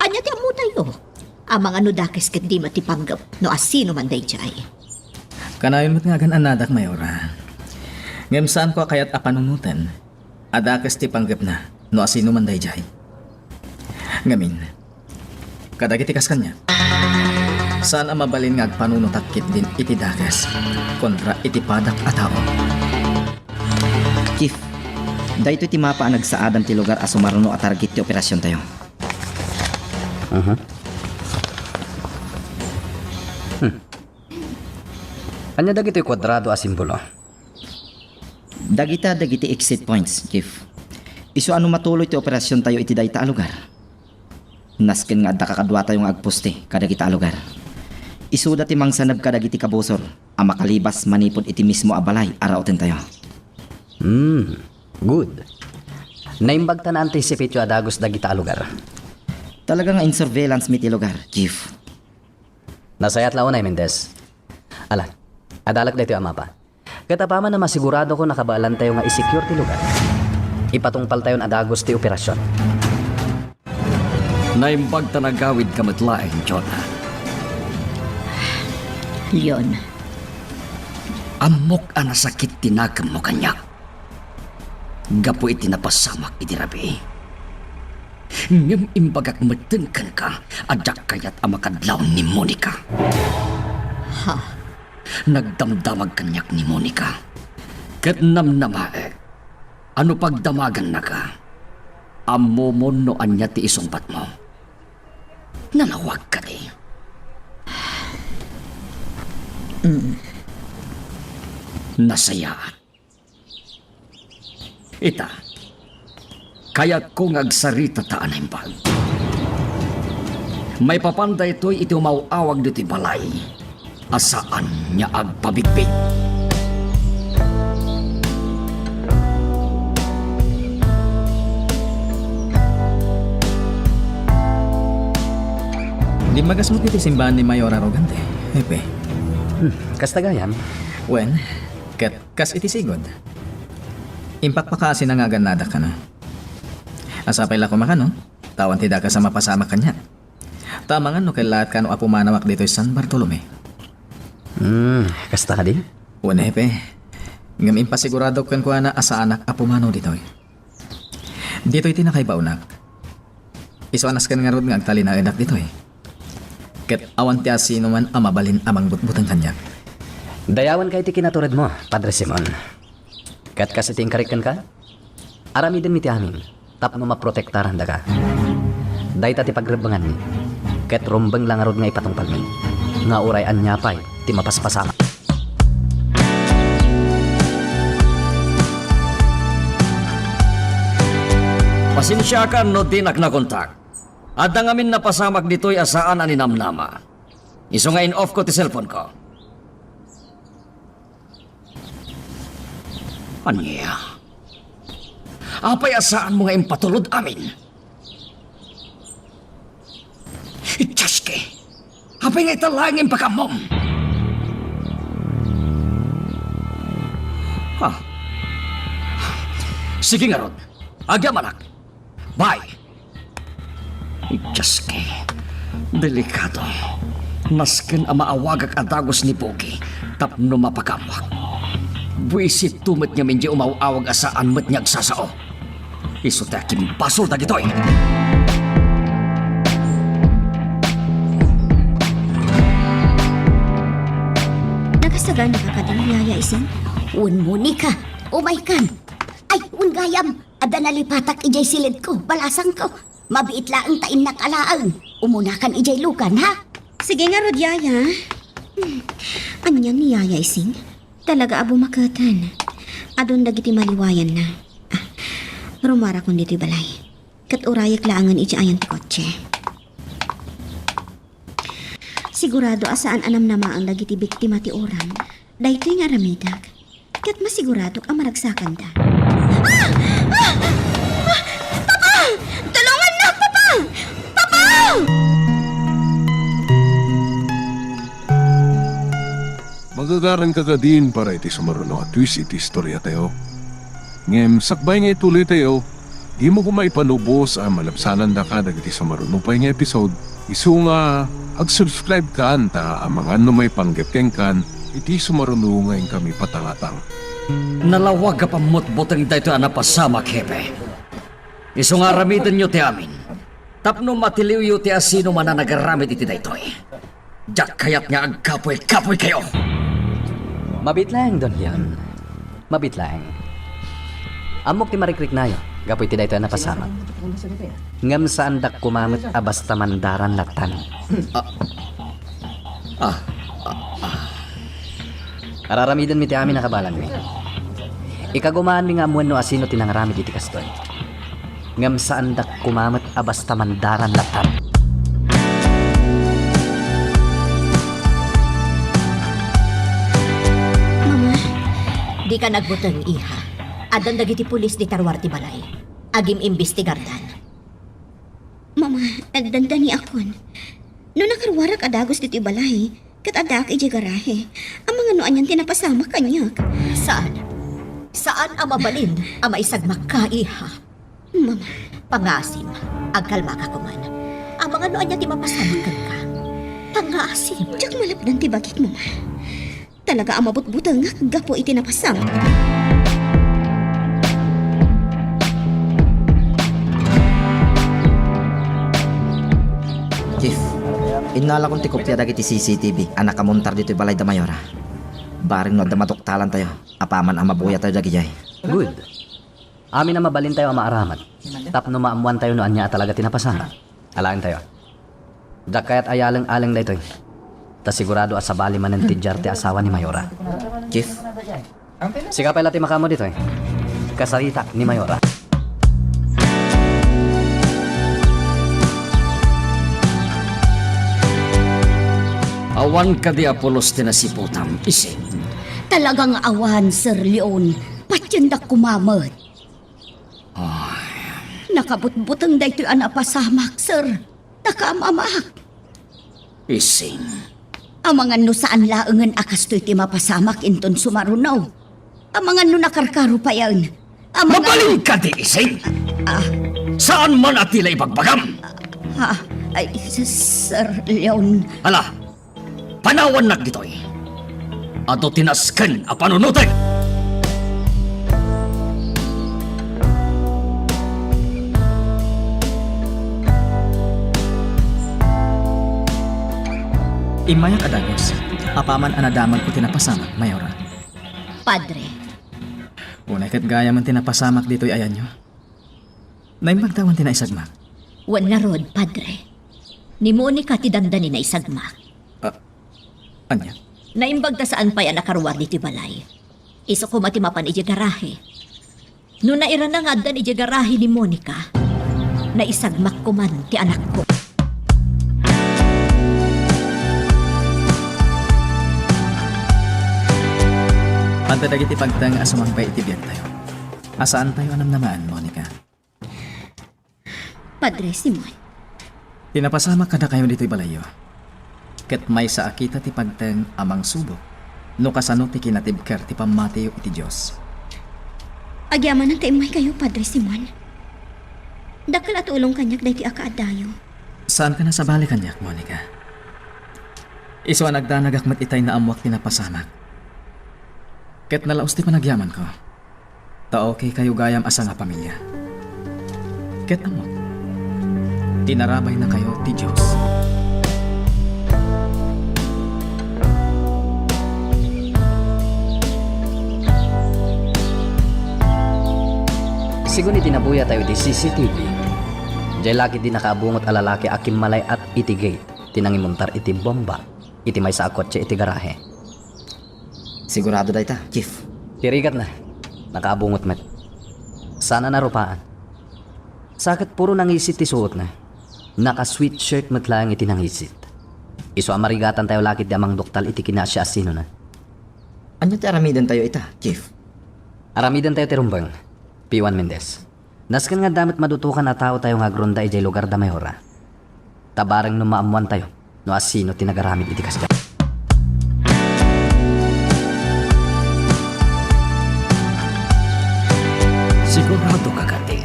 Anya ti amu tayo. Amang ano dakes kat di matipanggap no asino man day jay. Kanayon mo't nga anadak, mayora. Ngem saan ko kaya't apanunutan, adakas ti panggap na, no asino man dayjay. Ngamin, kadagiti kas kanya. Saan ang mabalin nga agpanunutakit din iti dakas, kontra iti padak a tao. Chief, dahito ti mapa ang nagsaadan ti lugar asumaruno at target ti operasyon tayo. Anya dagito'y kwadrado a simbolo. Dagiti exit points, Chief. Isu ano matuloy ti operasyon tayo iti dayta a lugar. Nasken nga adda kakadwa tayo nga agposte kadagita a lugar. Isu dati mangsanab kadagiti kabusor ang makalibas manipod iti mismo a balay araoten tayo. Good. Naimbag ta na anticipate yu adagos dagita a lugar. Talaga nga in surveillance mi ti lugar, Chief. Nasayat laon ay Mendez. Ala, adalak dito ang mapa. Katapaman na masigurado ko nakabaalan tayo nga i-secure ti lugar. Ipatungpal tayo na adagos ti operasyon. Naimbag ta nagawid kamatlaeng, Jonah. Leon, Amok ang nasakit tinagam mo kanyak. Gapo iti napasamak iti rabi. Ngem imbagak matengkan ka, ajak kayat amakadlaw ni Monica. ha, Nagdamdamag kanyak ni Monica. Ket namnamae, ano pagdamagan na ka? Amo mo no anya ti isumpat mo. Nanawag ka di. Nasayaan. Ita, kayat ko ngagsarita taan ang bag. May papanda ito'y iti umawawag dito'y balay. Asaan niya agpabigbig. Di magasmut iti simbahan ni Mayor Arrogante, Hepe. Kastagayan, Wen, ket kas iti sigod. Impak pa kasi nangaganada ka na. Asapay la kumakano, tawan ti daka sa mapasama kanya. Tamangan no kailat ka no apumanawak dito San Bartolome. kasta ka din? Wen, Hepe. Ngam impasigurado kan ko na asa anak apumano dito. Dito iti nakaibaunak. Iso anas kan nga rod nga agtali na enak dito. Ket awan ti asino man amabalin amang butbutan kanyak. Dayawan kay ti kinatured mo, Padre Simon. Kat kasi tingkarikan ka? Aramidin mi ti amin, tapno maprotektaran da ka. Dayta ti pagrebangan mi. Ket rumbeng lang arod nga ipatungpal mi. Nga uray anyapay, ti mapaspasama. Pasensya ka no dinak na kontak. At ang amin napasamak dito'y asaan ani namnama. Iso nga in-off ko ti cellphone ko. Anya? Apay asaan mo nga impatulod amin? Itsaske! Apay nga italangin pakamom! Ha? Sige nga ron. Agya manak. Bye. Diyos ke. Delikado. Nasken ang maawagak adagos ni Pogi. Tapno mapakamak. Buisit tumet niya medyo umawawag asaan met niya agsasao. Iso tayo kimpasol na gitoy. Nakasagan na ka din, Yaya Ising? Un Monica, umaykan. Ay, un gayam. Ada nalipatak ijay silid ko, balasang ko. Mabiit laang tain na kalaang. Umunakan ijay lukan, ha? Sige nga, Rod, Yaya. Anyan ni Yaya Ising? Talaga abo makatan. Adon dagiti maliwayan na. Rumara kung dito balay. Kat urayak laangan iti ayan ti kotse. Sigurado asaan anam na maang dagiti biktima ti oram. Dahito yung aramidag. Kat masigurado ang maragsakan da. Papa! Tulungan na, Papa! Papa! Magagaran ka din para iti sumaruno at twist iti istorya tayo. Ngem, sakbay nga ituloy tayo, di mo kumay panubos ang malapsanan da ka dagiti sumaruno pa nga episode. Isu nga, ag-subscribe ka anta ang mga may panggapkeng kan, iti sumaruno ngayon kami patangatang. Nalawag ka pa mutbutang dito na pasamak, hepe. Iso nga ramitin nyo ti amin. Tapno matiliw yu ti asino man na nagaramit iti daytoy. Diyak kayat nga agkapoy-kapoy kayo. Mabit lang, Don Leon. Mabit lang. Amok ti marikrik na yun. Gapoy ti dayto na pasamak. Ngam saan dak kumamit abasta mandaran latan. Araramidon mi ti amin nakabalan mi. Ikagumaan mi nga amuan no asino tinangaramid iti kastoy. Ngam saan dak kumamit abasta mandaran latan. Mama, di ka nagbutang iha. Adan dagiti pulis di tarwar ti balay. Agim imbestigardan. Mama, agdandani akon. No nakarwarak adagos dito balay, kat adak iji garahe. Ang mga noan yan tinapasama kanyak. Saan? Saan ang mabalin ang maisagmak ka, iha? Mama, Pangasim, agkalma ka kuman. Ang mga noon niya ti mapasamakan ka. Pangasim. tiyak malapdan ti bakit mama. Talaga ang mabutbutang nga gapo iti napasama. Chief, inala kong tikopya dagiti CCTV, anak kamuntar dito balay da mayora. Baring no da matuktalan tayo, apaman ang mabuya tayo dagijay. Good. Amin na mabalin tayo ang maaramat. Tapno maamuan tayo noan niya talaga tinapasama. Alaan tayo. Dak kaya't ayalang-alang daytoy. Ta sigurado asabali man ng tidyar ti asawa ni Mayora. Chief, Siga pala ti makamo dito eh. Kasarita ni Mayora. Awan ka di Apolos tinasiputam, ising. Talagang awan, Sir Leon. Patyandak kumamot. Nakabutbutang daytoy ang napasamak, sir. Nakamamak. Ising. Ang mga no saan laangan akas to'y ti mapasamak inton sumarunaw. Ang mga no nakarkaro pa yan. Ang mga... Mabaling ka di, ising! Saan man atila ipagbagam? Ha? Ay, Sir Leon. Hala, panawan na gitoy. Ato tinasken a panunutin! Imaya kadagos, apaman anadaman ko tinapasamak, Mayora. Padre, Unay kat gaya man tinapasamak dito'y ayan nyo. Naimbagtawan tinaisagmak. wan na rod, Padre. Ni Monica ti dandani na isagmak. Anya? Naimbag ta saan pa yan nakarwar di ti balay. Iso ko matimapan iji garahe. No naira na nga dan iji garahe ni Monica, na isagmak ko man ti anak ko. Panta dagiti pagtang asumangpay itibiyag tayo. Asaan tayo anam naman, Monica? Padre Simon, Tinapasamak kada kayo dito'y balayo. Ket may sa akita ti pagtang amang subok. No kasano ti kinatibker ti pamatiyo iti Diyos. Agyaman ng taimay kayo, Padre Simon. Dakal at ulong kanyak dahi ti akaadayo. Saan ka na sa bali kanyak, Monica? Iso ang nagdanagak itay na amwak tinapasamak. Ket nalaos ti panagyaman ko. Ta okay kayo gayam asa nga pamilya. Ket amok. Tinarabay na kayo ti Diyos. Sigun iti nabuya tayo di CCTV. Diyay lagi di nakaabungot a lalaki akim malay at iti gate. Tinangimuntar iti bomba. Iti may sa kotse iti garahe. Sigurado dayta, Chief. Tirigat na. Nakaabungot met. Sana narupaan. Sakit puro nangisit ti suot na. Naka-sweatshirt met lang iti nangisit. Iso amarigatan tayo lakit di amang doktal iti kinasya asino na. Anya ti aramidan tayo ita, Chief? Aramidan tayo ti rumbang. P1 Mendez. Naskan nga damit madutukan na tao tayo nga gronda ijay lugar da mayora. Tabarang numaamuan tayo. No asino tinagaramid iti kasya. Sigurado ka kati.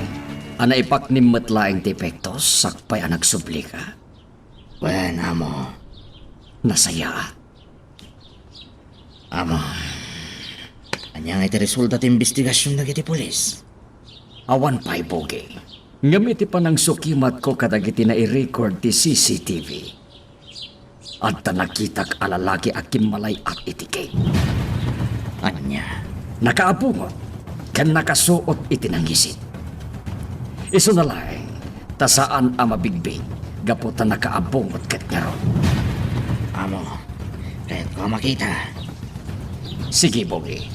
Ana ipaknimmat laing tipektos sakpay ang nagsubli ka. Wen, amo. Nasaya. Amo. Anya nga iti resulta ti investigasyon dagiti pulis. Awan pa'y bogi. Ngamiti pa ng sukimat ko kadagiti na i-record ti CCTV. At nakitak alalaki akim malay at itikay. Anya. Nakaabungot, kan nakasuot itinanggisit. Iso na lang, tasaan ang mabigbig, gaputan nakaabungot kat ngaron. Amo. Kahit ko makita. Sige, bogi.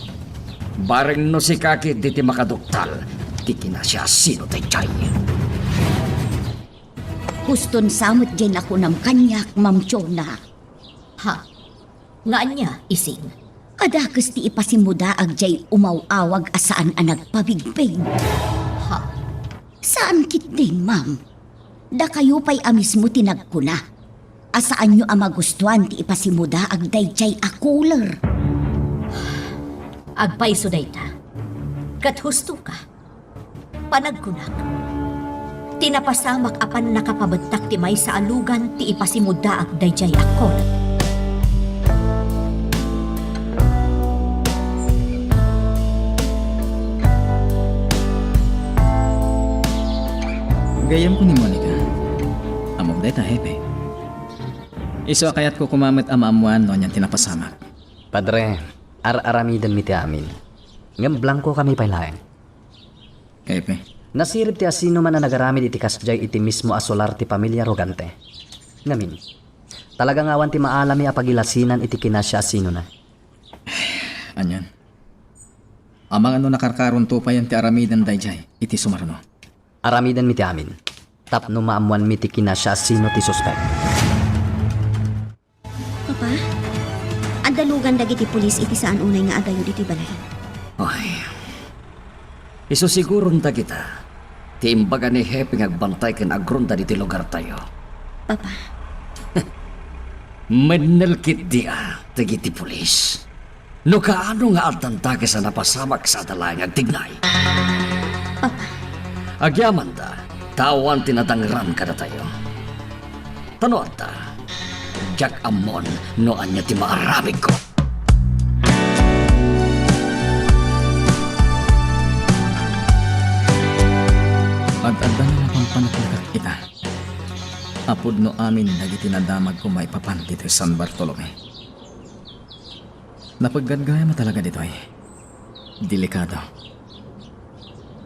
Bareng no si kakit diti makaduktal, di kinasya sino tay chay. Huston samot dyan ako ng kanyak, Ma'am Chona. Ha? Nga niya, ising. Adakas ti ipasimuda ag jay umawawag asaan ang nagpabigbig. Ha? Saan kitding, ma'am? Da kayo pa'y amis mo tinagkuna. Asaan nyo ang magustuhan ti ipasimuda ag dayjay a cooler. Agpay sudayta. Kat husto ka. Panagkunak. Tinapasamak apan nakapabagtak ti may sa alugan ti ipasimuda ag dayjay akol. Gayam ko ni Monica. Amog dayta, hepe. Iso kayat ko kumamit ang maamuan no niyang tinapasamak. Padre, ar-aramidan mi ti amin. Ngam blanco kami pailaeng. Hepe. Nasirip ti asino man na nagaramid iti kasjay iti mismo asolar ti pamilya Rogante. Ngamin, talagang awan ti maalami a pagilasinan iti kinasya asino na. Anyan. Amang ano nakarkaron to pa yan ti aramidan dayjay, iti sumarno. Aramidan mi ti amin. Tapno maamuan mi ti kinasya asino ti suspect. Papa, adalugan dagiti pulis iti saan unay nga adayo diti balay. Ay, iso siguro nta kita. Ti imbaga ni Hepe ngagbantay ken agronda diti lugar tayo. Papa, Menelkit dia dagiti pulis. No kaano nga altantake sa napasamak sa dalay agtignay. Agyaman da, tawan tinatangran kada tayo. Tanoan ta, Jack Amon no anya ti maaramig ko. Pag-adda na pampanapagak kita. Apod no amin dagiti nadamag ko may papan dito sa San Bartolome. Napaggadgaya mo talaga dito ay. Delikado.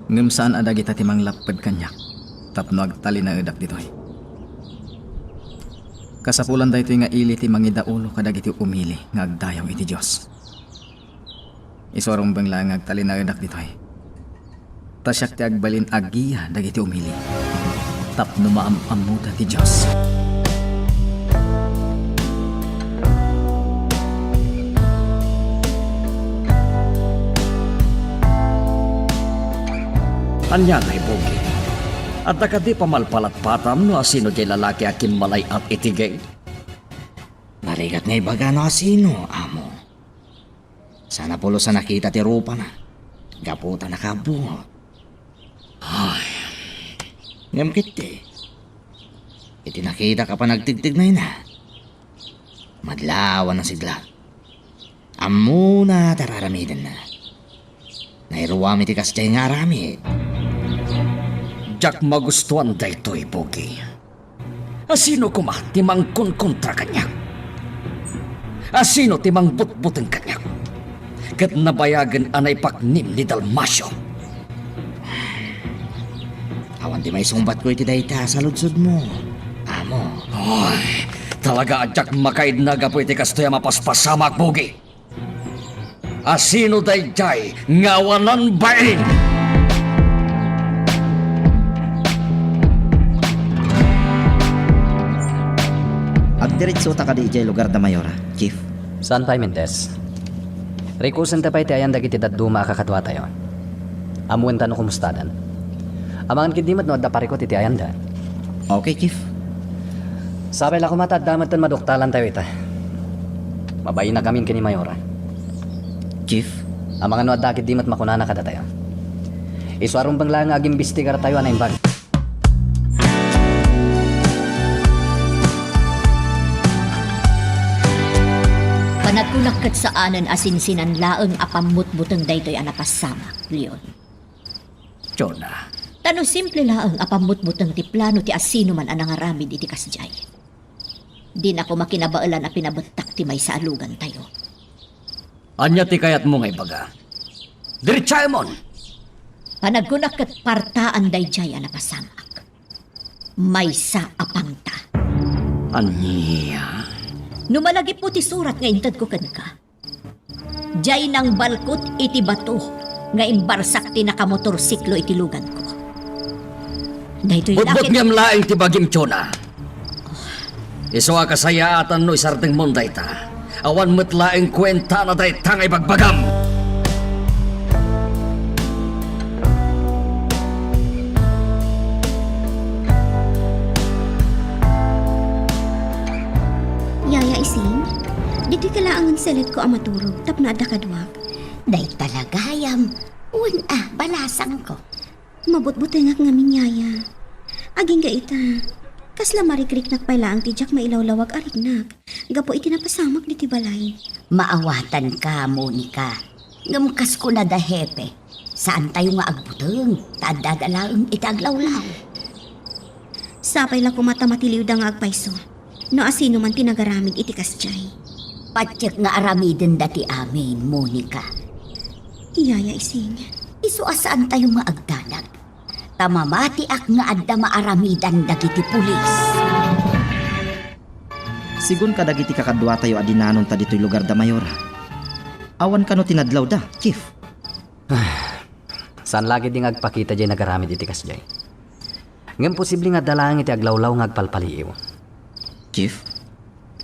Ngem saan adagita timang lapad kanyak. Tapno agtali na edak dito ay. Kasapulan da ito nga ili ti mangidaulo kadagiti umili nga agdayaw iti Diyos. Isorong bang lang agtali na edak dito ay. Tasyak ti agbalin agiya dagiti umili. Tapno maamamuda ti Diyos. Anya ngay bogi. At nakadi pamalpalat patam no asino jay lalaki akim malay at itigay. Narigat nga ibaga no sino, amo. Sana pulo sa nakita ti rupa na. Gaputa nakabungot. Ay. Ngam kiti. Iti nakita ka pa nagtigtig na ina. Madlawan ang sigla. Amo na tararamidan na. Nairuwami ti kasjay nga aramid. Jak magustuhan daytoy, Bogi. Asino kuma timang kontra kanyak? Asino timang butbuteng kanyak? Kat nabayagan anay paknim ni Dalmasyo. Awan di may sumbat ko iti dayta sa ludsud mo. Amo. Ay, talaga adyak makaid na gapo iti kastoya mapaspasamak, Bogi. Asino dayjay ngawanan bain? Agdiretso ta ka di ijay lugar da Mayora, Chief. San pa Mentes? Rikusen ta pa iti ayan dagiti daduma kakatwa tayo. Amuan ta no kumustadan. Amangan kidimat no adda parikot iti ayan da. Okay, Chief. Sabay la kumata damat tan maduktalan tayo ita. Mabayin na kamin kini Mayora. Chief, Amangan no adda kidimat makunana kada tayo. Isuarong bangla nga aging bistigar tayo anay bag. Panagkulakkat sa anan asinsinan laeng apamutbuteng daytoy anapasamak, Leon. Jonah, Tano simple laeng apamutbuteng ti plano ti asino man anang aramid iti kasjay. Di na ko makinabaalan a pinabetak ti may sa alugan tayo. anya ti kayat mo ngay baga. Diritsay mon! Panagkulakkat partaan dayjay anapasamak. May sa apangta. Anya? Numalagi po ti surat nga intad ko ken ka. Jay nang balkot iti bato nga imbarsak ti nakamotorsiklo iti lugan ko. Daytoy Butbut lakit ngam laing ti bagim Jonah. Iswa kasayaatan no isarteng monday ta. Awan met laing kwenta na day tangay bagbagam. Yaya Ising, dito kailangan selet ko ang maturog, tap na ada kadwag. Day talagayam. Balasang ko. Mabutbutay nga ngamin yaya. Aging ga ita, kasla marikrik nakpaila ang tijak mailawlawag arignak. Gapo iti napasamak diti balay. Maawatan ka, Monica. Ngamkas ko na da hepe. Saan tayo nga agbuteng? Tadadalaang itaglawlaw. Sapay la kumata matiliw da nga agpaiso. No asino man tinagaramid iti kasjay. Patsyak nga aramiden dati amin, Monica. Yaya Ising, Isu asaan tayo nga agdanag. Tamamati ak nga adda maaramidan dagiti pulis. sigun ka dagiti kakadwa tayo adinanon ta ditoy lugar da Mayora. Awan ka no tinadlaw da, Chief. Saan lagi ding agpakita dyan nagaramid iti kasjay. Ngayon posible nga dalang iti aglawlaw nga agpalpaliiw. Chief,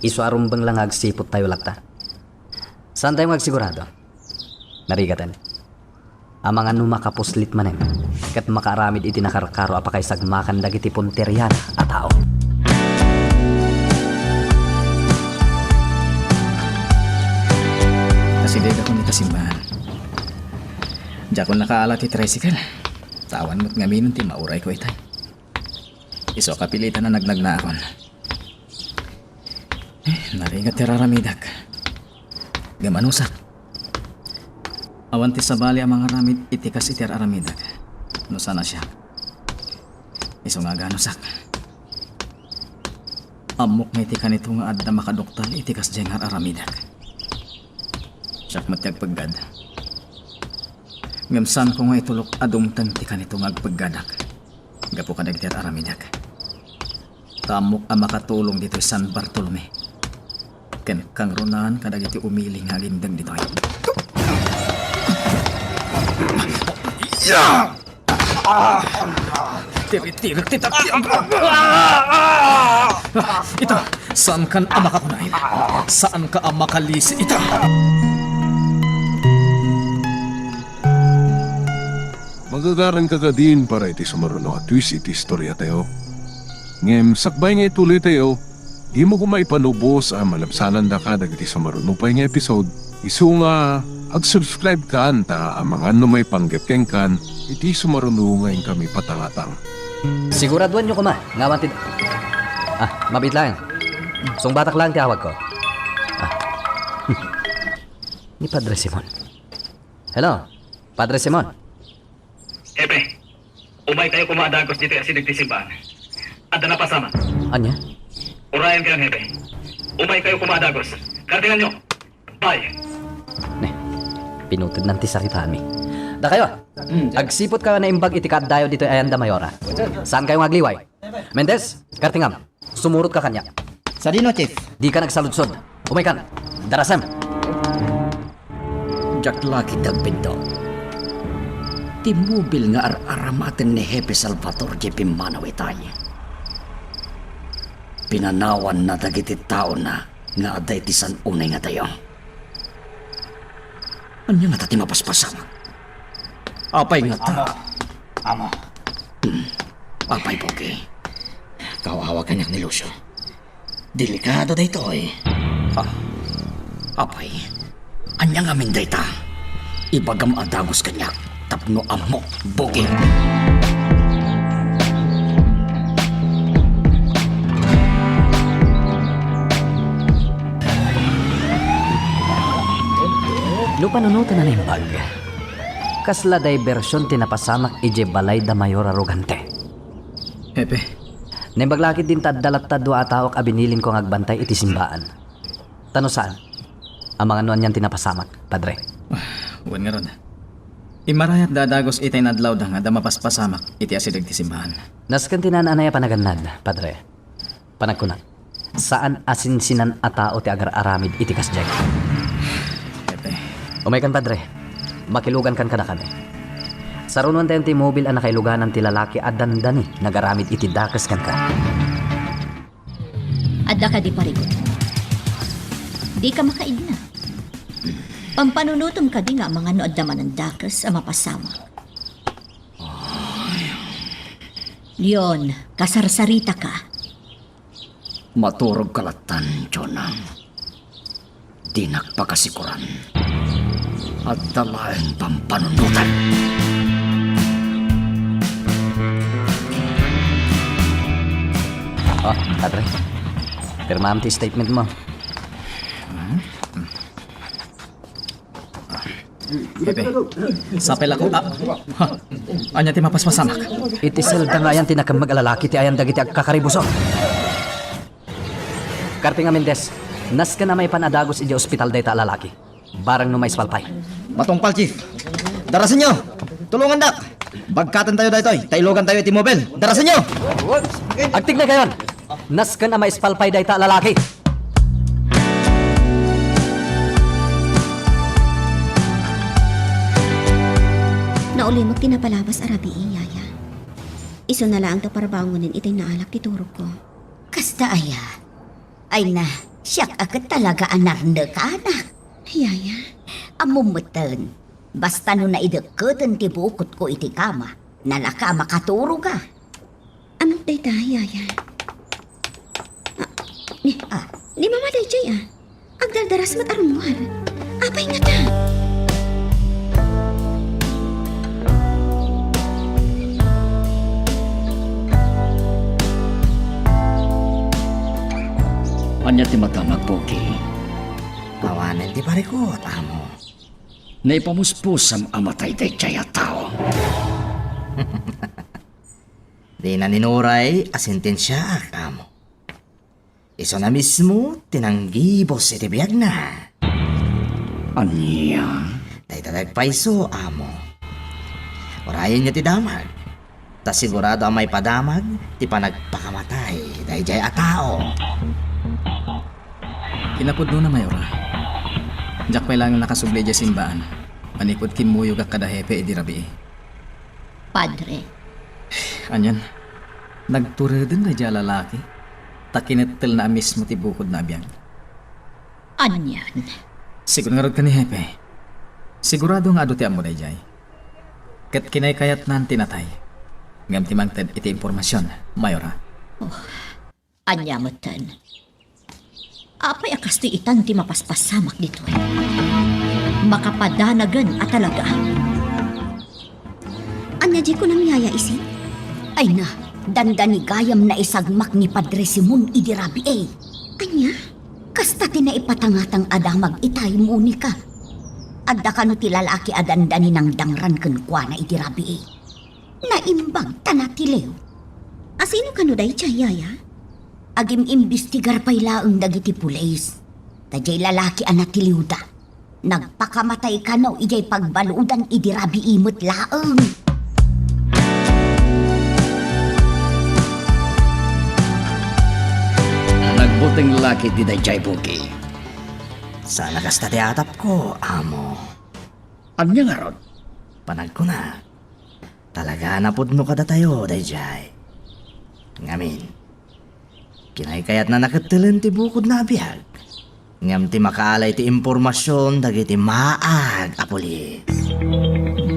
Isuarong bang lang agsipot tayo lakta. Saan tayo magsigurado? Narigatan. Ang mga numakapuslit manen, kat makaramid iti nakarkaro apakay sagmakan dagiti punterian at tao. Kasilig ako ni kasimbahan. Diya ko nakaala ti tricycle. Tawan mo't ngaminon ti mauray ko itay. Iso kapilitan na nagnag na akon. Naringat ti raramidak. Gamanusak. Awan ti sabali ang mga ramid itikas iti raramidak. No sana siya. Iso nga ganusak. Amok nga iti kanito nga adda makadoktal itikas dyan nga raramidak. Siyak matyag paggad. Ngamsan ko nga itulok adumtang ti kanito nga agpaggadak. Gapo ka dagiti aramidak. Tamok ang makatulong dito San Bartolome. Ken kang runan kadagiti umili nga lindang dito ay. Tiri-tiri titapyang. Ito, saan kan ang makakunain? Saan ka ang makalisi? Ito. Magagaran ka din para iti sumaruno at twist iti istorya tayo. Ngem, sakbay nga ituloy tayo, di mo kumaipanubos ang malabsanan da ka dagiti sumaruno pa nga episode. Isu nga ag-subscribe kan ta mga ano may panggapkeng kan, iti sumarunungan kami patangatang. Siguraduan nyo ko ma, ngawan ti... mabit lang. Sung batak lang tiyawag ko. Ni Padre Simon. Hello, Padre Simon. Hepe, umay kayo kumadagos dito yung sinigtisimbahan. Ada na pasama. Anya? Urayan kayo, Hepe. Umay kayo kumadagos. Kartingan nyo. Bye. Pinutod ng tisaritaan mi. Da kayo, agsipot ka na imbag itikad dayo dito ay Ayanda Mayora. Saan kayo ngagliway? Mendez, Kartingam, sumurot ka kanya. Sa dino, Chief. Di ka nagsaludsod. Umaykan, darasam. Jakla kita bento. Timubil nga ar-aramaten ni Hepe Salvatore J.P. Manawitay. Pinanawan na dagiti tao na nga aday tisan unay nga tayo. Anya nga tati mapaspasamak? Apay nga ta? Amo. Apay pogi. Kawawa kanyak ni Lucio. Delikado da ito eh. Apay. Anya nga minday ta? Ibagam adagos kanya. Tapno amo, bogi. No panunutan na imbag. Kasla diversyon tinapasamak ije balay da mayor arrogante. Hepe, Nembaglakit din taddalat tadwa atawak abinilin ko ngagbantay iti simbaan. Tano saan? Ang mga nuan yan tinapasamak, Padre. huwag nga ron. Imarayat dadagos itay nadlaw da nga da mapaspasamak iti asidag ti simbahan. Naskan tinananaya panagannad, Padre. Panagkunat. Saan asinsinan atao ti agar aramid iti kasjay? Hepe, Umaykan, Padre. Makilugan kan kada kami. Sarunon tayo ti mobil ang nakailuganan ti lalaki at dandani nagaramid iti dakas kan ka. Adda ka di parigot. Di ka makaidna. Pampanunutom ka di nga mga no adda man ang dakas ang mapasama. Leon, kasarsarita ka. Maturog kalatan, Jonang. Di nagpakasikuran. At dalayan pampanunutan. Padre. Pirmaam ti statement mo. Hepe, sapel ako. Anya ti mapaspasamak. Iti selda nga yan tinakamagalaki ti ayan dagiti agkakaribuso. Kartinga Mendez, nas ka na may panadagos iti ospital day ta lalaki. Barang no may spalpay. Matungpal, Chief. Darasin nyo. Tulungan dak. Bagkatan tayo daytoy. Tailogan tayo iti mobile. Darasin nyo. Agtig na kayon. Nas ka na may spalpay day ta lalaki. Nauli mo tinapalabas arabi, Yaya. Iso na lang to para bangunin itay naalak ti turok ko. Kasta aya. Ay na, siyak agad talaga anarna ka anak. Yaya, Amumutan. Basta no naidagkatan ti bukot ko iti kama. Nalaka makaturo ka. amok day ta, Yaya. Ni mama day jay Agdaldaras mat arumuhan. Apay nga ta. Anya ti matamag, bogi. Tawanan di parikot, amo. Naipamuspos ang amatay day jaya tao. Di na ninuray asintensya, amo. Iso na mismo, tinanggibos iti biyag na. Anya? Day talagpaiso, amo. Orayan niya ti damag. Ta sigurado ang may padamag, ti panagpakamatay, day jay a tao. Kinapudno na mayora. Diyak pa lang nakasubli dya simbaan. Manipod kimuyog ak kada hepe edi rabi. Padre, Anyan, nagturedin na dya lalaki. Takinetel na mismo ti bukod na abiyang. anyan. Siguro nga rod ka ni hepe. Sigurado nga ado ti amo day jay. Kat kinaykayat nan tinatay. Ngam ti mangted iti impormasyon, mayora. Anyamatan. Apay akas ti itan ti mapaspasamak dito. makapadanagan at talaga. Anya di ko nang yaya isi. Ay na, dandani gayam na isagmak ni Padre Simon idirabi eh. Anya? Kasta tinaipatangatang adamag itay Monica. Adda ka no ti lalaki adandani ng dangran kenkwa na idirabi eh. Naimbang tanatilew. Asino ka no day chay, yaya? Agim imbestigar pa'y laeng dagiti pulis. Tajay lalaki anatiliw da. Nagpakamatay ka no ijay pagbaludan idirabi imot laeng. Nagbuting laki di Dayjay Buki. Sana kasta ti atap ko, amo. Anya nga ron? Panag ko na. Talaga napod no kada tayo, Dayjay. Ngamin, kinaykayat na nakatilan ti bukod na biyag. Ngam ti makaalay ti impormasyon dagiti maag a pulis.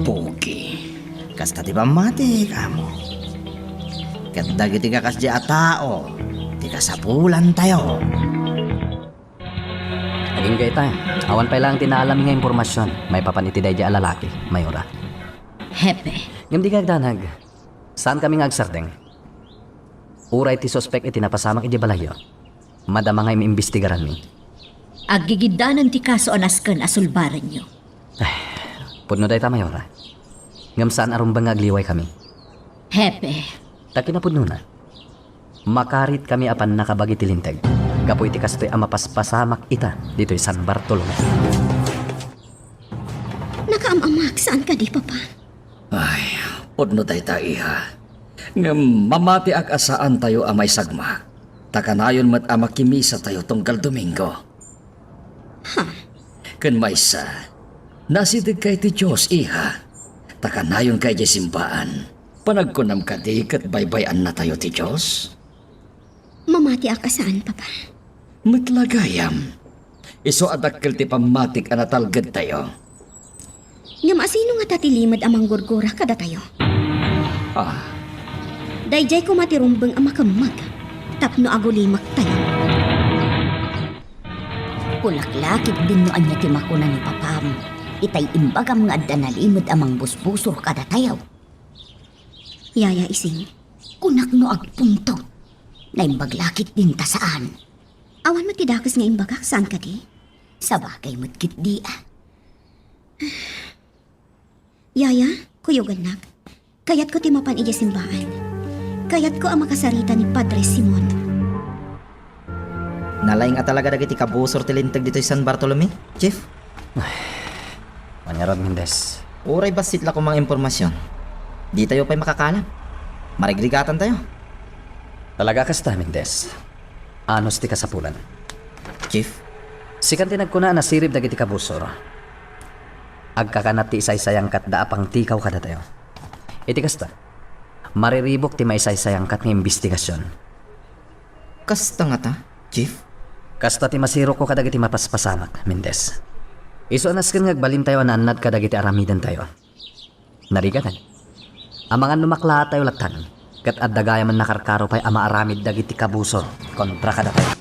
Buki. Kasta ti pamatik, amo. Kat dagiti kakasya a tao, ti kasapulan tayo. Aging gay tayo. Awan pa lang tinaalam nga impormasyon. May papanitiday di alalaki, Mayora. Hepe, Ngam di kagdanag. Saan kami nga agsardeng? Uray ti sospek iti napasamak iti balayo. Madama nga imiimbestigaran mi. agigidanan ti kaso anasken asulbaran nyo. Pudno day ta, Mayora. Ngam saan arumbang agliway kami. Hepe, Taki na pudno na. Makarit kami apan nakabagi tilinteg. Gapo iti kastoy ang mapaspasamak ita dito'y San Bartolome. Nakaamamak, saan ka di, papa? Ay, pudno day ta, iha. Ngam mamati ak asaan tayo amay sagma. Takanayon mat amakimisa tayo tunggal Domingo. Ken maysa, nasidig kay ti Diyos, iha. Takanayon kay di simbaan. Panagkunam ka di kat baybayan na tayo ti Diyos. Mamati ak saan, papa? Matlagayam. Iso adakkel ti pamatik anatalgad tayo. Ngam asino nga tatilimad amang gurgura kada tayo? Dayjay ko matirumbeng ang makamag. Tapno agulimak tayo. Kulaklakit din no anya ti makuna ni papam. Itay imbagam nga adda nalimod amang busbusor kada tayaw. Yaya ising, Kunak no agpunto. Naimbaglakit din ta saan. awan mo tidakas nga imbagak, saan ka di? Sa bagay mo't kitdi ah. Yaya, kuyugan nak. Kayat ko timapan iya simbahan. Kayat ko ang makasarita ni Padre Simon. Nalaing at talaga dagiti kabusor tilintag dito San Bartolome, Chief. Manyarod Mendez. Uray basit la ko mga impormasyon. Di tayo pa'y makakalam. Marigligatan tayo. Talaga kasta, Mendez. Anos ti kasapulan. Chief, Sikan tinagkuna na sirib dagiti kabusor. Agkakanat ti isaysayang kat daapang tikaw kada tayo. Iti kasta, mariribok ti maisaysayang kat ng imbestigasyon. kasta nga ta, Chief. Kasta ti masiro ko kadagiti mapaspasamak, Mendez. Iso anas ken ngagbalin tayo ananad kadagiti aramidan tayo. Nariganan. Amangan numakla tayo latan. Kat addagaya man nakarkaro pa'y ama aramid dagiti kabusor kontra kada tayo.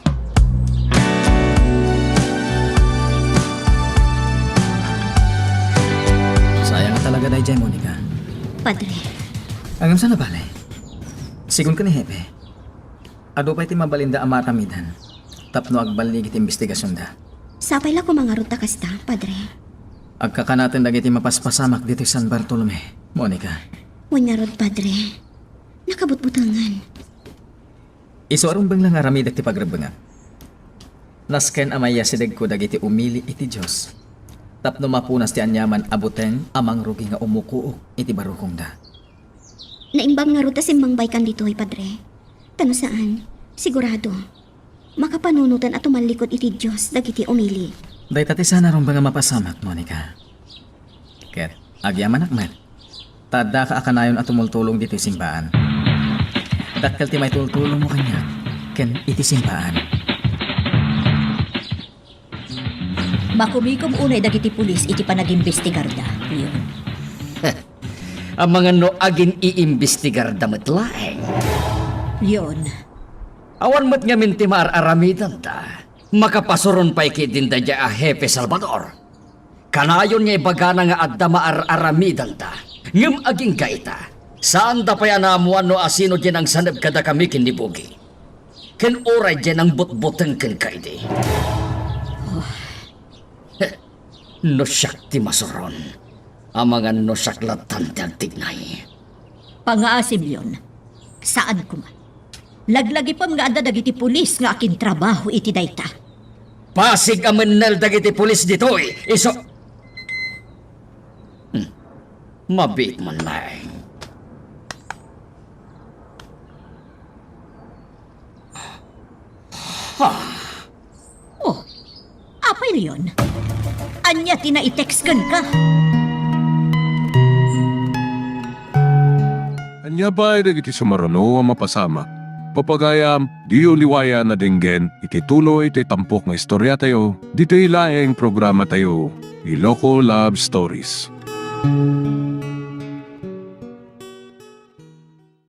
Sayang talaga Dayjay, Monica. Padre, Hanggang sa nabalay. Sigun ka ni Hepe. Ado pa'y ti mabalinda ang maramidan. Tapno agbalig iti investigasyon da. sapay la ko mga ruta kasta, Padre. Agkakanatan dagiti mapaspasamak dito San Bartolome, Monica. Wanyarod, Padre. Nakabutbutangan. Iso arumbang lang aramid ti pagrebengan. Nasken amaya sideg ko dagiti umili iti Diyos. Tapno mapunas ti anyaman abuteng amang rugi nga umukuok iti barukong da. Naimbang nga ruta simbang baykan dito, Padre. Tano saan? Sigurado. Makapanunutan at tumalikod iti Diyos dagiti umili. Day tati sana arumbang nga mapasamak, Monica. Ket, agyaman akman. Tada ka akanayon at tumultulong dito simbaan. Dakkel ti may tultulong mo kanya. Ken iti simbaan. Makumikom unay dagiti pulis iti panagimbestigar da. Yun. Ang mga no agin iimbestigar damat laeng. Yun. Awan mat nga minti maararamidan ta. Makapasuron pa'y kidinda dya a Hepe Salvador. Kanayon niya ibagana nga adda maararamidan ta. Ngem aging kaita. Saan da pa yan amuan no asino dyan ang sanab kada kami kinibugi. Ken oray dyan ang butbuteng ken kaidi. No siyak ti masuron. Amangan no siyak latan ti agtignay. Pangaasim yon. Saan ko man? Laglagi pa mga adda dagiti pulis nga akin trabaho iti dayta. Pasig amenel dagiti pulis ditoy. Iso... Mabit man lang. Oh, apa yun? Anya tina-i-textkan ka? Anya ba ay dagiti sumarano ang mapasama? Papagayam, di uliwaya na dinggen, iti tuloy iti tampok nga istorya tayo, dito ilaeng programa tayo, Iloko Love Stories.